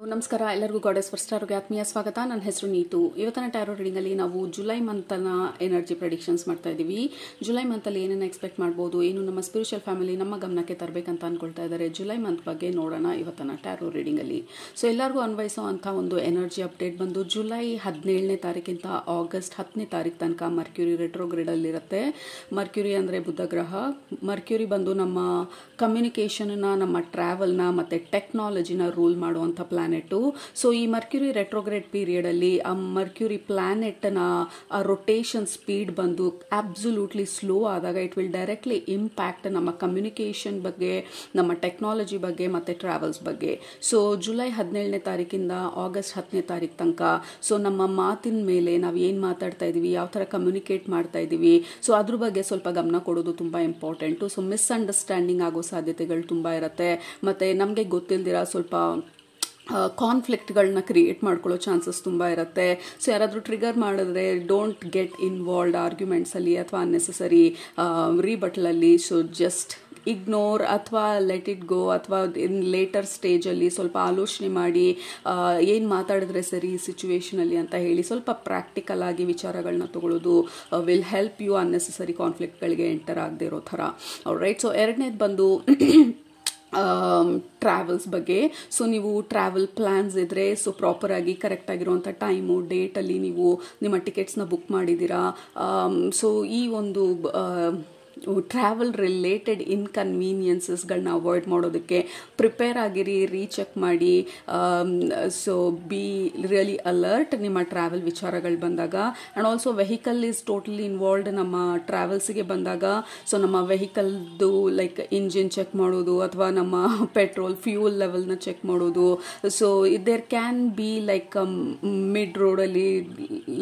ನಮಸ್ಕಾರ ಎಲ್ಲರಿಗೂ goddess first ಸ್ಟಾರ್ಗೆ ಆತ್ಮೀಯ ಸ್ವಾಗತ. ನನ್ನ ಹೆಸರು ನೀತು. ಇವತ್ತಿನ ಟ್ಯಾರೋ ರೀಡಿಂಗ್ ಅಲ್ಲಿ ನಾವು ಜುಲೈ ಮಂತ್ನ ಎನರ್ಜಿ ಪ್ರೆಡಿಕ್ಷನ್ಸ್ ಮಾಡ್ತಾ ಇದ್ದೀವಿ. ಜುಲೈ ಮಂತ್ ಅಲ್ಲಿ ಏನೇನು ಎಕ್ಸ್ಪೆಕ್ಟ್ ಮಾಡಬಹುದು, ಏನು ನಮ್ಮ ಸ್ಪಿರಿಚುವಲ್ ಫ್ಯಾಮಿಲಿ ನಮ್ಮ ಗಮನಕ್ಕೆ ತರಬೇಕಂತ ಅನ್ಕೊಳ್ತಾ ಇದ್ದಾರೆ. ಜುಲೈ ಮಂತ್ ಬಗ್ಗೆ ನೋಡೋಣ ಇವತ್ತಿನ ಟ್ಯಾರೋ ರೀಡಿಂಗ್ ಅಲ್ಲಿ. ಸೊ ಎಲ್ಲರಿಗೂ ಅನ್ವಯಿಸುವಂತ ಒಂದು ಎನರ್ಜಿ ಅಪ್ಡೇಟ್ ಬಂದು ಜುಲೈ 17ನೇ ತಾರೀಕಿಂದ ಆಗಸ್ಟ್ 10ನೇ ತಾರೀಕು ತನಕ ಮರ್ಕ್ಯೂರಿ ರೆಟ್ರೋಗ್ರೇಡ್ ಅಲ್ಲಿ ಇರುತ್ತೆ. ಮರ್ಕ್ಯೂರಿ ಅಂದ್ರೆ ಬುಧ ಗ್ರಹ. ಮರ್ಕ್ಯೂರಿ ಬಂದು ನಮ್ಮ ಕಮ್ಯುನಿಕೇಶನ್ ನಮ್ಮ ಟ್ರಾವೆಲ್ ನ ಮತ್ತೆ ಟೆಕ್ನಾಲಜಿನ ರೂಲ್ ಮಾಡುವಂತ ಪ್ಲಾನೆಟ್. ಸೊ ಈ ಮರ್ಕ್ಯೂರಿ ರೆಟ್ರೋಗ್ರೇಡ್ ಪೀರಿಯಡ್ ಅಲ್ಲಿ ಆ ಮರ್ಕ್ಯೂರಿ ಪ್ಲಾನೆಟ್ ನ ರೊಟೇಷನ್ ಸ್ಪೀಡ್ ಬಂದು ಅಬ್ಸಲ್ಯೂಟ್ಲಿ ಸ್ಲೋ ಆದಾಗ ಇಟ್ ವಿಲ್ ಡೈರೆಕ್ಟ್ಲಿ ಇಂಪ್ಯಾಕ್ಟ್ ನಮ್ಮ ಕಮ್ಯುನಿಕೇಶನ್ ಬಗ್ಗೆ, ನಮ್ಮ ಟೆಕ್ನಾಲಜಿ ಬಗ್ಗೆ ಮತ್ತೆ ಟ್ರಾವೆಲ್ಸ್ ಬಗ್ಗೆ. ಸೊ ಜುಲೈ 17ನೇ ತಾರೀಕಿಂದ ಆಗಸ್ಟ್ 10ನೇ ತಾರೀಕು ತನಕ ಸೊ ನಮ್ಮ ಮಾತಿನ ಮೇಲೆ ನಾವು ಏನ್ ಮಾತಾಡ್ತಾ ಇದೀವಿ, ಯಾವ ತರ ಕಮ್ಯುನಿಕೇಟ್ ಮಾಡ್ತಾ ಇದೀವಿ, ಸೊ ಅದ್ರ ಬಗ್ಗೆ ಸ್ವಲ್ಪ ಗಮನ ಕೊಡೋದು ತುಂಬಾ ಇಂಪಾರ್ಟೆಂಟ್. ಸೊ ಮಿಸ್ಅಂಡರ್ಸ್ಟ್ಯಾಂಡಿಂಗ್ ಆಗೋ ಸಾಧ್ಯತೆಗಳು ತುಂಬಾ ಇರುತ್ತೆ. ಮತ್ತೆ ನಮಗೆ ಗೊತ್ತಿಲ್ದಿರ ಸ್ವಲ್ಪ ಕಾನ್ಫ್ಲಿಕ್ಟ್ಗಳನ್ನ ಕ್ರಿಯೇಟ್ ಮಾಡ್ಕೊಳ್ಳೋ ಚಾನ್ಸಸ್ ತುಂಬ ಇರುತ್ತೆ. ಸೊ ಯಾರಾದರೂ ಟ್ರಿಗರ್ ಮಾಡಿದ್ರೆ ಡೋಂಟ್ ಗೆಟ್ ಇನ್ವಾಲ್ವ್ಡ್ ಆರ್ಗ್ಯುಮೆಂಟ್ಸಲ್ಲಿ ಅಥವಾ ಅನ್ನೆಸೆಸರಿ ರೀಬಟ್ಲಲ್ಲಿ. ಸೊ ಜಸ್ಟ್ ಇಗ್ನೋರ್ ಅಥವಾ ಲೆಟ್ ಇಟ್ ಗೋ, ಅಥವಾ ಇನ್ ಲೇಟರ್ ಸ್ಟೇಜಲ್ಲಿ ಸ್ವಲ್ಪ ಆಲೋಚನೆ ಮಾಡಿ ಏನು ಮಾತಾಡಿದ್ರೆ ಸರಿ ಸಿಚುವೇಶನಲ್ಲಿ ಅಂತ ಹೇಳಿ ಸ್ವಲ್ಪ ಪ್ರಾಕ್ಟಿಕಲ್ ಆಗಿ ವಿಚಾರಗಳನ್ನ ತಗೊಳ್ಳೋದು ವಿಲ್ ಹೆಲ್ಪ್ ಯು ಅನ್ನೆಸೆಸರಿ ಕಾನ್ಫ್ಲಿಕ್ಟ್ಗಳಿಗೆ ಎಂಟರ್ ಆಗದೆ ಇರೋ ಥರ. ರೈಟ್. ಸೊ ಎರಡನೇದು ಬಂದು ಟ್ರಾವೆಲ್ಸ್ ಬಗ್ಗೆ. ಸೊ ನೀವು ಟ್ರಾವೆಲ್ ಪ್ಲಾನ್ಸ್ ಇದ್ರೆ ಸೊ ಪ್ರಾಪರ್ ಆಗಿ ಕರೆಕ್ಟ್ ಆಗಿರುವಂಥ ಟೈಮು ಡೇಟಲ್ಲಿ ನೀವು ನಿಮ್ಮ ಟಿಕೆಟ್ಸ್ನ ಬುಕ್ ಮಾಡಿದ್ದೀರಾ. ಸೊ ಈ ಒಂದು ಟ್ರಾವೆಲ್ ರಿಲೇಟೆಡ್ ಇನ್ಕನ್ವೀನಿಯನ್ಸಸ್ಗಳನ್ನ ಅವಾಯ್ಡ್ ಮಾಡೋದಕ್ಕೆ ಪ್ರಿಪೇರ್ ಆಗಿರಿ, ರೀಚೆಕ್ ಮಾಡಿ. ಸೊ ಬಿ ರಿಯಲಿ ಅಲರ್ಟ್ ನಿಮ್ಮ ಟ್ರಾವೆಲ್ ವಿಚಾರಗಳು ಬಂದಾಗ. And also vehicle is totally involved ನಮ್ಮ ಟ್ರಾವೆಲ್ಸಿಗೆ ಬಂದಾಗ. ಸೊ ನಮ್ಮ ವೆಹಿಕಲ್ದು ಲೈಕ್ ಇಂಜಿನ್ ಚೆಕ್ ಮಾಡೋದು ಅಥವಾ ನಮ್ಮ ಪೆಟ್ರೋಲ್ ಫ್ಯೂಯಲ್ ಲೆವೆಲ್ನ ಚೆಕ್ ಮಾಡೋದು. So there can be like mid ರೋಡಲ್ಲಿ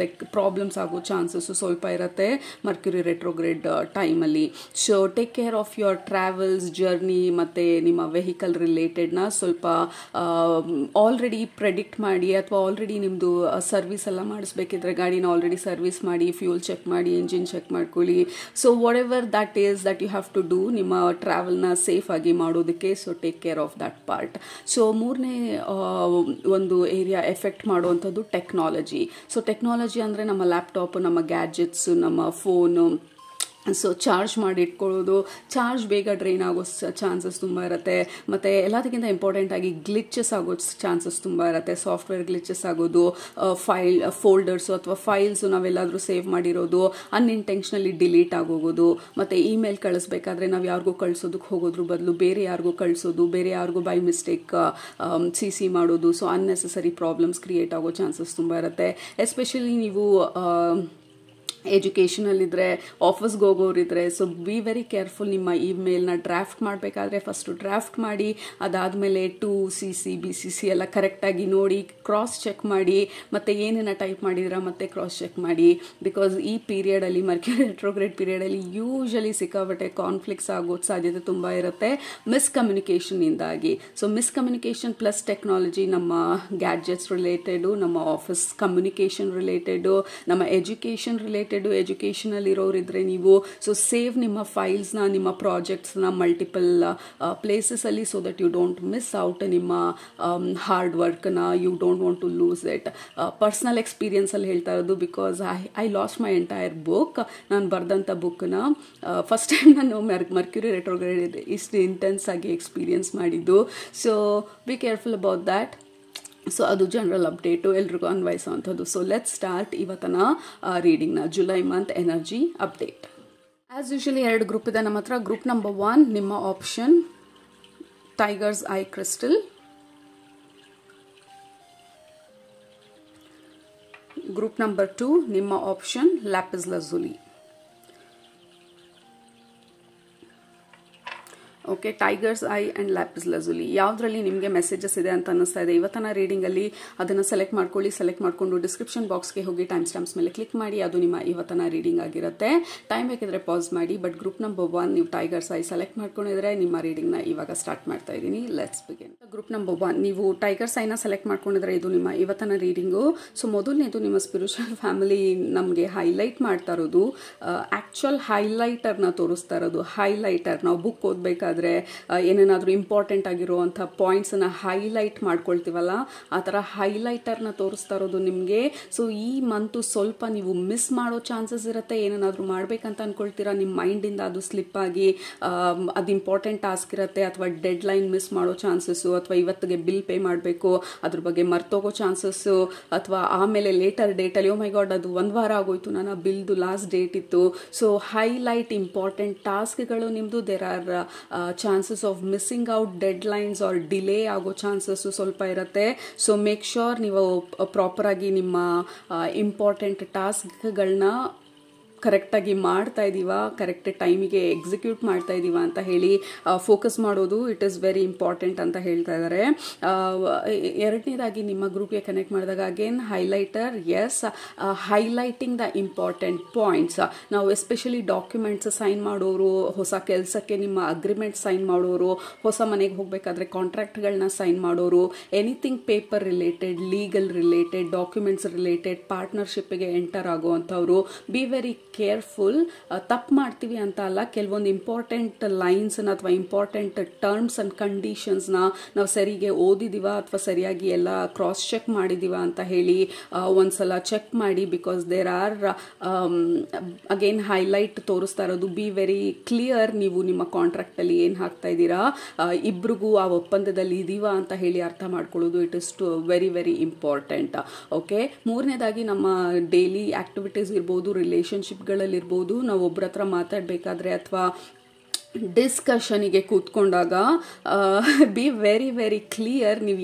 ಲೈಕ್ ಪ್ರಾಬ್ಲಮ್ಸ್ ಆಗೋ ಚಾನ್ಸಸ್ ಸ್ವಲ್ಪ ಇರುತ್ತೆ ಮರ್ಕ್ಯೂರಿ ರೆಟ್ರೋಗ್ರೇಡ್ ಟೈಮಲ್ಲಿ. So take care of your travels journey ಮತ್ತು ನಿಮ್ಮ ವೆಹಿಕಲ್ ರಿಲೇಟೆಡ್ನ ಸ್ವಲ್ಪ ಆಲ್ರೆಡಿ ಪ್ರೆಡಿಕ್ಟ್ ಮಾಡಿ, ಅಥವಾ ಆಲ್ರೆಡಿ ನಿಮ್ಮದು ಸರ್ವಿಸ್ ಎಲ್ಲ ಮಾಡಿಸ್ಬೇಕಿದ್ರೆ ಗಾಡಿನ ಆಲ್ರೆಡಿ ಸರ್ವಿಸ್ ಮಾಡಿ, ಫ್ಯೂಲ್ ಚೆಕ್ ಮಾಡಿ, ಇಂಜಿನ್ ಚೆಕ್ ಮಾಡ್ಕೊಳ್ಳಿ. So whatever that is that you have to do ನಿಮ್ಮ ಟ್ರಾವೆಲ್ನ ಸೇಫ್ ಆಗಿ ಮಾಡೋದಕ್ಕೆ. So take care of that part. So ಮೂರನೇ ಒಂದು ಏರಿಯಾ ಎಫೆಕ್ಟ್ ಮಾಡುವಂಥದ್ದು ಟೆಕ್ನಾಲಜಿ. ಸೊ ಟೆಕ್ನಾಲಜಿ ಅಂದರೆ ನಮ್ಮ ಲ್ಯಾಪ್ಟಾಪ್, ನಮ್ಮ ಗ್ಯಾಜೆಟ್ಸು, ನಮ್ಮ ಫೋನು. ಸೊ ಚಾರ್ಜ್ ಮಾಡಿ ಇಟ್ಕೊಳ್ಳೋದು. ಚಾರ್ಜ್ ಬೇಗ ಡ್ರೈನ್ ಆಗೋ ಚಾನ್ಸಸ್ ತುಂಬ ಇರುತ್ತೆ. ಮತ್ತು ಎಲ್ಲದಕ್ಕಿಂತ ಇಂಪಾರ್ಟೆಂಟ್ ಆಗಿ ಗ್ಲಿಚಸ್ ಆಗೋ ಚಾನ್ಸಸ್ ತುಂಬ ಇರುತ್ತೆ. ಸಾಫ್ಟ್ವೇರ್ ಗ್ಲಿಚಸ್ ಆಗೋದು, ಫೋಲ್ಡರ್ಸು ಅಥವಾ ಫೈಲ್ಸು ನಾವೆಲ್ಲಾದರೂ ಸೇವ್ ಮಾಡಿರೋದು ಅನ್ಇಂಟೆನ್ಷನಲಿ ಡಿಲೀಟ್ ಆಗೋಗೋದು. ಮತ್ತು ಇಮೇಲ್ ಕಳಿಸ್ಬೇಕಾದ್ರೆ ನಾವು ಯಾರಿಗೂ ಕಳಿಸೋದಕ್ಕೆ ಹೋಗೋದ್ರ ಬದಲು ಬೇರೆ ಯಾರಿಗೂ ಕಳಿಸೋದು, ಬೇರೆ ಯಾರಿಗೂ ಬೈ ಮಿಸ್ಟೇಕ್ ಸಿ ಮಾಡೋದು. ಸೊ ಅನ್ನೆಸೆಸರಿ ಪ್ರಾಬ್ಲಮ್ಸ್ ಕ್ರಿಯೇಟ್ ಆಗೋ ಚಾನ್ಸಸ್ ತುಂಬ ಇರುತ್ತೆ. ಎಸ್ಪೆಷಲಿ ನೀವು ಎಜುಕೇಷನಲ್ಲಿದ್ದರೆ, ಆಫೀಸ್ಗೆ ಹೋಗೋರಿದ್ರೆ ಸೊ ಬಿ ವೆರಿ ಕೇರ್ಫುಲ್. ನಿಮ್ಮ ಇಮೇಲ್ನ ಡ್ರಾಫ್ಟ್ ಮಾಡಬೇಕಾದ್ರೆ ಫಸ್ಟು ಡ್ರಾಫ್ಟ್ ಮಾಡಿ, ಅದಾದಮೇಲೆ CC BCC ಎಲ್ಲ ಕರೆಕ್ಟಾಗಿ ನೋಡಿ, ಕ್ರಾಸ್ ಚೆಕ್ ಮಾಡಿ, ಮತ್ತು ಏನೇನು ಟೈಪ್ ಮಾಡಿದಿರ ಮತ್ತೆ ಕ್ರಾಸ್ ಚೆಕ್ ಮಾಡಿ. ಬಿಕಾಸ್ ಈ ಪೀರಿಯಡಲ್ಲಿ ಮರ್ಕ್ಯೂರಿ ರೆಟ್ರೋಗ್ರೇಡ್ ಪೀರಿಯಡಲ್ಲಿ ಯೂಶಲಿ ಸಿಕ್ಕಾಪಟ್ಟೆ ಕಾನ್ಫ್ಲಿಕ್ಟ್ಸ್ ಆಗೋ ಸಾಧ್ಯತೆ ತುಂಬ ಇರುತ್ತೆ ಮಿಸ್ಕಮ್ಯುನಿಕೇಷನ್ನಿಂದಾಗಿ. ಸೊ ಮಿಸ್ಕಮ್ಯುನಿಕೇಷನ್ ಪ್ಲಸ್ ಟೆಕ್ನಾಲಜಿ ನಮ್ಮ ಗ್ಯಾಡ್ಜೆಟ್ಸ್ ರಿಲೇಟೆಡು, ನಮ್ಮ ಆಫೀಸ್ ಕಮ್ಯುನಿಕೇಷನ್ ರಿಲೇಟೆಡು, ನಮ್ಮ ಎಜುಕೇಷನ್ ರಿಲೇಟೆಡ್. ಎಜುಕೇಷನಲ್ಲಿ ಇರೋರಿದ್ರೆ ನೀವು ಸೊ ಸೇವ್ ನಿಮ್ಮ ಫೈಲ್ಸ್ನ, ನಿಮ್ಮ ಪ್ರಾಜೆಕ್ಟ್ಸ್ನ ಮಲ್ಟಿಪಲ್ ಪ್ಲೇಸಸಲ್ಲಿ, so that you don't miss out ನಿಮ್ಮ ಹಾರ್ಡ್ ವರ್ಕ್ನ. You don't want to lose it. Personal ಎಕ್ಸ್ಪೀರಿಯನ್ಸಲ್ಲಿ ಹೇಳ್ತಾ ಇರೋದು. Because I lost my entire book. ನಾನು ಬರೆದಂಥ ಬುಕ್ನ ಫಸ್ಟ್ ಟೈಮ್ ನಾನು ಮರ್ಕ್ಯೂರಿ ರೆಟ್ರೋಗ್ರೇಡ್ ಇಷ್ಟು ಇಂಟೆನ್ಸ್ ಆಗಿ ಎಕ್ಸ್ಪೀರಿಯನ್ಸ್ ಮಾಡಿದ್ದು. So be careful about that. So ಅದು ಜನರಲ್ ಅಪ್ಡೇಟು, ಎಲ್ರಿಗೂ ಅನ್ವಯಿಸುವಂಥದ್ದು. ಸೊ ಲೆಟ್ ಸ್ಟಾರ್ಟ್ ಇವತ್ತಿನ ರೀಡಿಂಗ್ನ July month energy update. As usually 2 group ಇದೆ ನಮ್ಮ ಹತ್ರ. ಗ್ರೂಪ್ ನಂಬರ್ 1 ನಿಮ್ಮ option tiger's eye crystal. Group number 2 ನಿಮ್ಮ option lapis lazuli. Okay, tiger's eye and lapis lazuli ಯಾವುದರಲ್ಲಿ ನಿಮಗೆ ಮೆಸೇಜಸ್ ಇದೆ ಅಂತ ಅನ್ನಿಸ್ತಾ ಇದೆ ಇವತ್ತಿನ ರೀಡಿಂಗಲ್ಲಿ, ಅದನ್ನು ಸೆಲೆಕ್ಟ್ ಮಾಡ್ಕೊಳ್ಳಿ. ಸೆಲೆಕ್ಟ್ ಮಾಡಿಕೊಂಡು ಡಿಸ್ಕ್ರಿಪ್ಷನ್ ಬಾಕ್ಸ್ಗೆ ಹೋಗಿ ಟೈಮ್ ಸ್ಟಾಂಪ್ಸ್ ಮೇಲೆ ಕ್ಲಿಕ್ ಮಾಡಿ. ಅದು ನಿಮ್ಮ ಇವತ್ತಿನ ರೀಡಿಂಗ್ ಆಗಿರುತ್ತೆ. ಟೈಮ್ ಬೇಕಿದ್ರೆ ಪಾಸ್ ಮಾಡಿ. ಬಟ್ ಗ್ರೂಪ್ ನಂಬರ್ 1 ನೀವು ಟೈಗರ್ಸ್ ಐ ಸೆಲೆಕ್ಟ್ ಮಾಡ್ಕೊಂಡಿದ್ರೆ ನಿಮ್ಮ ರೀಡಿಂಗ್ನ ಇವಾಗ ಸ್ಟಾರ್ಟ್ ಮಾಡ್ತಾ ಇದ್ದೀನಿ. Let's begin. ಗ್ರೂಪ್ ನಂಬರ್ 1 ನೀವು ಟೈಗರ್ಸ್ ಐನ ಸೆಲೆಕ್ಟ್ ಮಾಡ್ಕೊಂಡಿದ್ರೆ ಇದು ನಿಮ್ಮ ಇವತ್ತಿನ ರೀಡಿಂಗು. ಸೊ ಮೊದಲನೇದು ನಿಮ್ಮ ಸ್ಪಿರಿಚುವಲ್ ಫ್ಯಾಮಿಲಿ ನಮಗೆ ಹೈಲೈಟ್ ಮಾಡ್ತಾ ಇರೋದು, ಆ್ಯಕ್ಚುಯಲ್ ಹೈಲೈಟರ್ನ ತೋರಿಸ್ತಾ ಇರೋದು. ಹೈಲೈಟರ್ ನಾವು ಬುಕ್ ಓದಬೇಕಾದ್ರೆ ಮಾಡಬೇಕಾದ್ರೆ ಏನೇನಾದರೂ ಇಂಪಾರ್ಟೆಂಟ್ ಆಗಿರುವಂಥ ಪಾಯಿಂಟ್ಸನ್ನು ಹೈಲೈಟ್ ಮಾಡ್ಕೊಳ್ತೀವಲ್ಲ, ಆ ಥರ ಹೈಲೈಟರ್ನ ತೋರಿಸ್ತಾ ಇರೋದು ನಿಮಗೆ. ಸೊ ಈ ಮಂತು ಸ್ವಲ್ಪ ನೀವು ಮಿಸ್ ಮಾಡೋ ಚಾನ್ಸಸ್ ಇರುತ್ತೆ. ಏನೇನಾದರೂ ಮಾಡಬೇಕಂತ ಅಂದ್ಕೊಳ್ತೀರಾ, ನಿಮ್ಮ ಮೈಂಡಿಂದ ಅದು ಸ್ಲಿಪ್ ಆಗಿ ಅದು ಇಂಪಾರ್ಟೆಂಟ್ ಟಾಸ್ಕ್ ಇರುತ್ತೆ, ಅಥವಾ ಡೆಡ್ ಲೈನ್ ಮಿಸ್ ಮಾಡೋ ಚಾನ್ಸಸ್ಸು, ಅಥವಾ ಇವತ್ತಿಗೆ ಬಿಲ್ ಪೇ ಮಾಡಬೇಕು ಅದ್ರ ಬಗ್ಗೆ ಮರ್ತೋಗೋ ಚಾನ್ಸಸ್ಸು, ಅಥವಾ ಆಮೇಲೆ ಲೇಟರ್ ಡೇಟಲ್ಲಿ ಮೈ ಗಾಡ್ ಅದು 1 ವಾರ ಆಗೋಯ್ತು, ನನ್ನ ಬಿಲ್ದು ಲಾಸ್ಟ್ ಡೇಟ್ ಇತ್ತು. ಸೊ ಹೈಲೈಟ್ ಇಂಪಾರ್ಟೆಂಟ್ ಟಾಸ್ಕ್ಗಳು ನಿಮ್ಮದು, there are chances of missing out, deadlines or delay ಆಗೋ ಚಾನ್ಸಸ್ಸು ಸ್ವಲ್ಪ ಇರುತ್ತೆ. ಸೊ ಮೇಕ್ ಶ್ಯೂರ್ ನೀವು ಪ್ರಾಪರಾಗಿ ನಿಮ್ಮ ಇಂಪಾರ್ಟೆಂಟ್ ಟಾಸ್ಕ್ಗಳನ್ನ ಕರೆಕ್ಟಾಗಿ ಮಾಡ್ತಾ ಇದ್ದೀವ, ಕರೆಕ್ಟ್ ಟೈಮಿಗೆ ಎಕ್ಸಿಕ್ಯೂಟ್ ಮಾಡ್ತಾ ಇದ್ದೀವ ಅಂತ ಹೇಳಿ ಫೋಕಸ್ ಮಾಡೋದು ಇಟ್ ಈಸ್ ವೆರಿ ಇಂಪಾರ್ಟೆಂಟ್ ಅಂತ ಹೇಳ್ತಾ ಇದ್ದಾರೆ. ಎರಡನೇದಾಗಿ ನಿಮ್ಮ ಗ್ರೂಪ್ಗೆ ಕನೆಕ್ಟ್ ಮಾಡಿದಾಗ again highlighter, yes, highlighting the important points. ನಾವು ಎಸ್ಪೆಷಲಿ ಡಾಕ್ಯುಮೆಂಟ್ಸ್ ಸೈನ್ ಮಾಡೋರು, ಹೊಸ ಕೆಲಸಕ್ಕೆ ನಿಮ್ಮ ಅಗ್ರಿಮೆಂಟ್ ಸೈನ್ ಮಾಡೋರು, ಹೊಸ ಮನೆಗೆ ಹೋಗಬೇಕಾದ್ರೆ ಕಾಂಟ್ರಾಕ್ಟ್ಗಳನ್ನ ಸೈನ್ ಮಾಡೋರು, anything paper related, legal related, documents related, ಪಾರ್ಟ್ನರ್ಶಿಪ್ಗೆ ಎಂಟರ್ ಆಗುವಂಥವ್ರು, ಬಿ ವೆರಿ ಕೇರ್ಫುಲ್. ತಪ್ಪು ಮಾಡ್ತೀವಿ ಅಂತ ಅಲ್ಲ, ಕೆಲವೊಂದು ಇಂಪಾರ್ಟೆಂಟ್ ಲೈನ್ಸ್ನ ಅಥವಾ ಇಂಪಾರ್ಟೆಂಟ್ ಟರ್ಮ್ಸ್ ಅಂಡ್ ಕಂಡೀಷನ್ಸ್ನ ನಾವು ಸರಿಗೆ ಓದಿದೀವ ಅಥವಾ ಸರಿಯಾಗಿ ಎಲ್ಲ ಕ್ರಾಸ್ ಚೆಕ್ ಮಾಡಿದೀವ ಅಂತ ಹೇಳಿ ಒಂದ್ಸಲ ಚೆಕ್ ಮಾಡಿ. Because there are again highlight ತೋರಿಸ್ತಾ ಇರೋದು, ಬಿ ವೆರಿ ಕ್ಲಿಯರ್. ನೀವು ನಿಮ್ಮ ಕಾಂಟ್ರಾಕ್ಟಲ್ಲಿ ಏನು ಹಾಕ್ತಾ ಇದ್ದೀರಾ, ಇಬ್ರಿಗೂ ಆ ಒಪ್ಪಂದದಲ್ಲಿ ಇದೀವ ಅಂತ ಹೇಳಿ ಅರ್ಥ ಮಾಡ್ಕೊಳ್ಳೋದು it is very very important. Okay, ಮೂರನೇದಾಗಿ ನಮ್ಮ ಡೈಲಿ ಆಕ್ಟಿವಿಟೀಸ್ ಇರ್ಬೋದು, ರಿಲೇಷನ್ಶಿಪ್ಗಳಲ್ಲಿರ್ಬೋದು, ನಾವು ಒಬ್ಬರ ಹತ್ರ ಮಾತಾಡಬೇಕಾದ್ರೆ ಅಥವಾ ಡಿಸ್ಕಷನಿಗೆ ಕೂತ್ಕೊಂಡಾಗ ಬಿ ವೆರಿ ವೆರಿ ಕ್ಲಿಯರ್. ನೀವು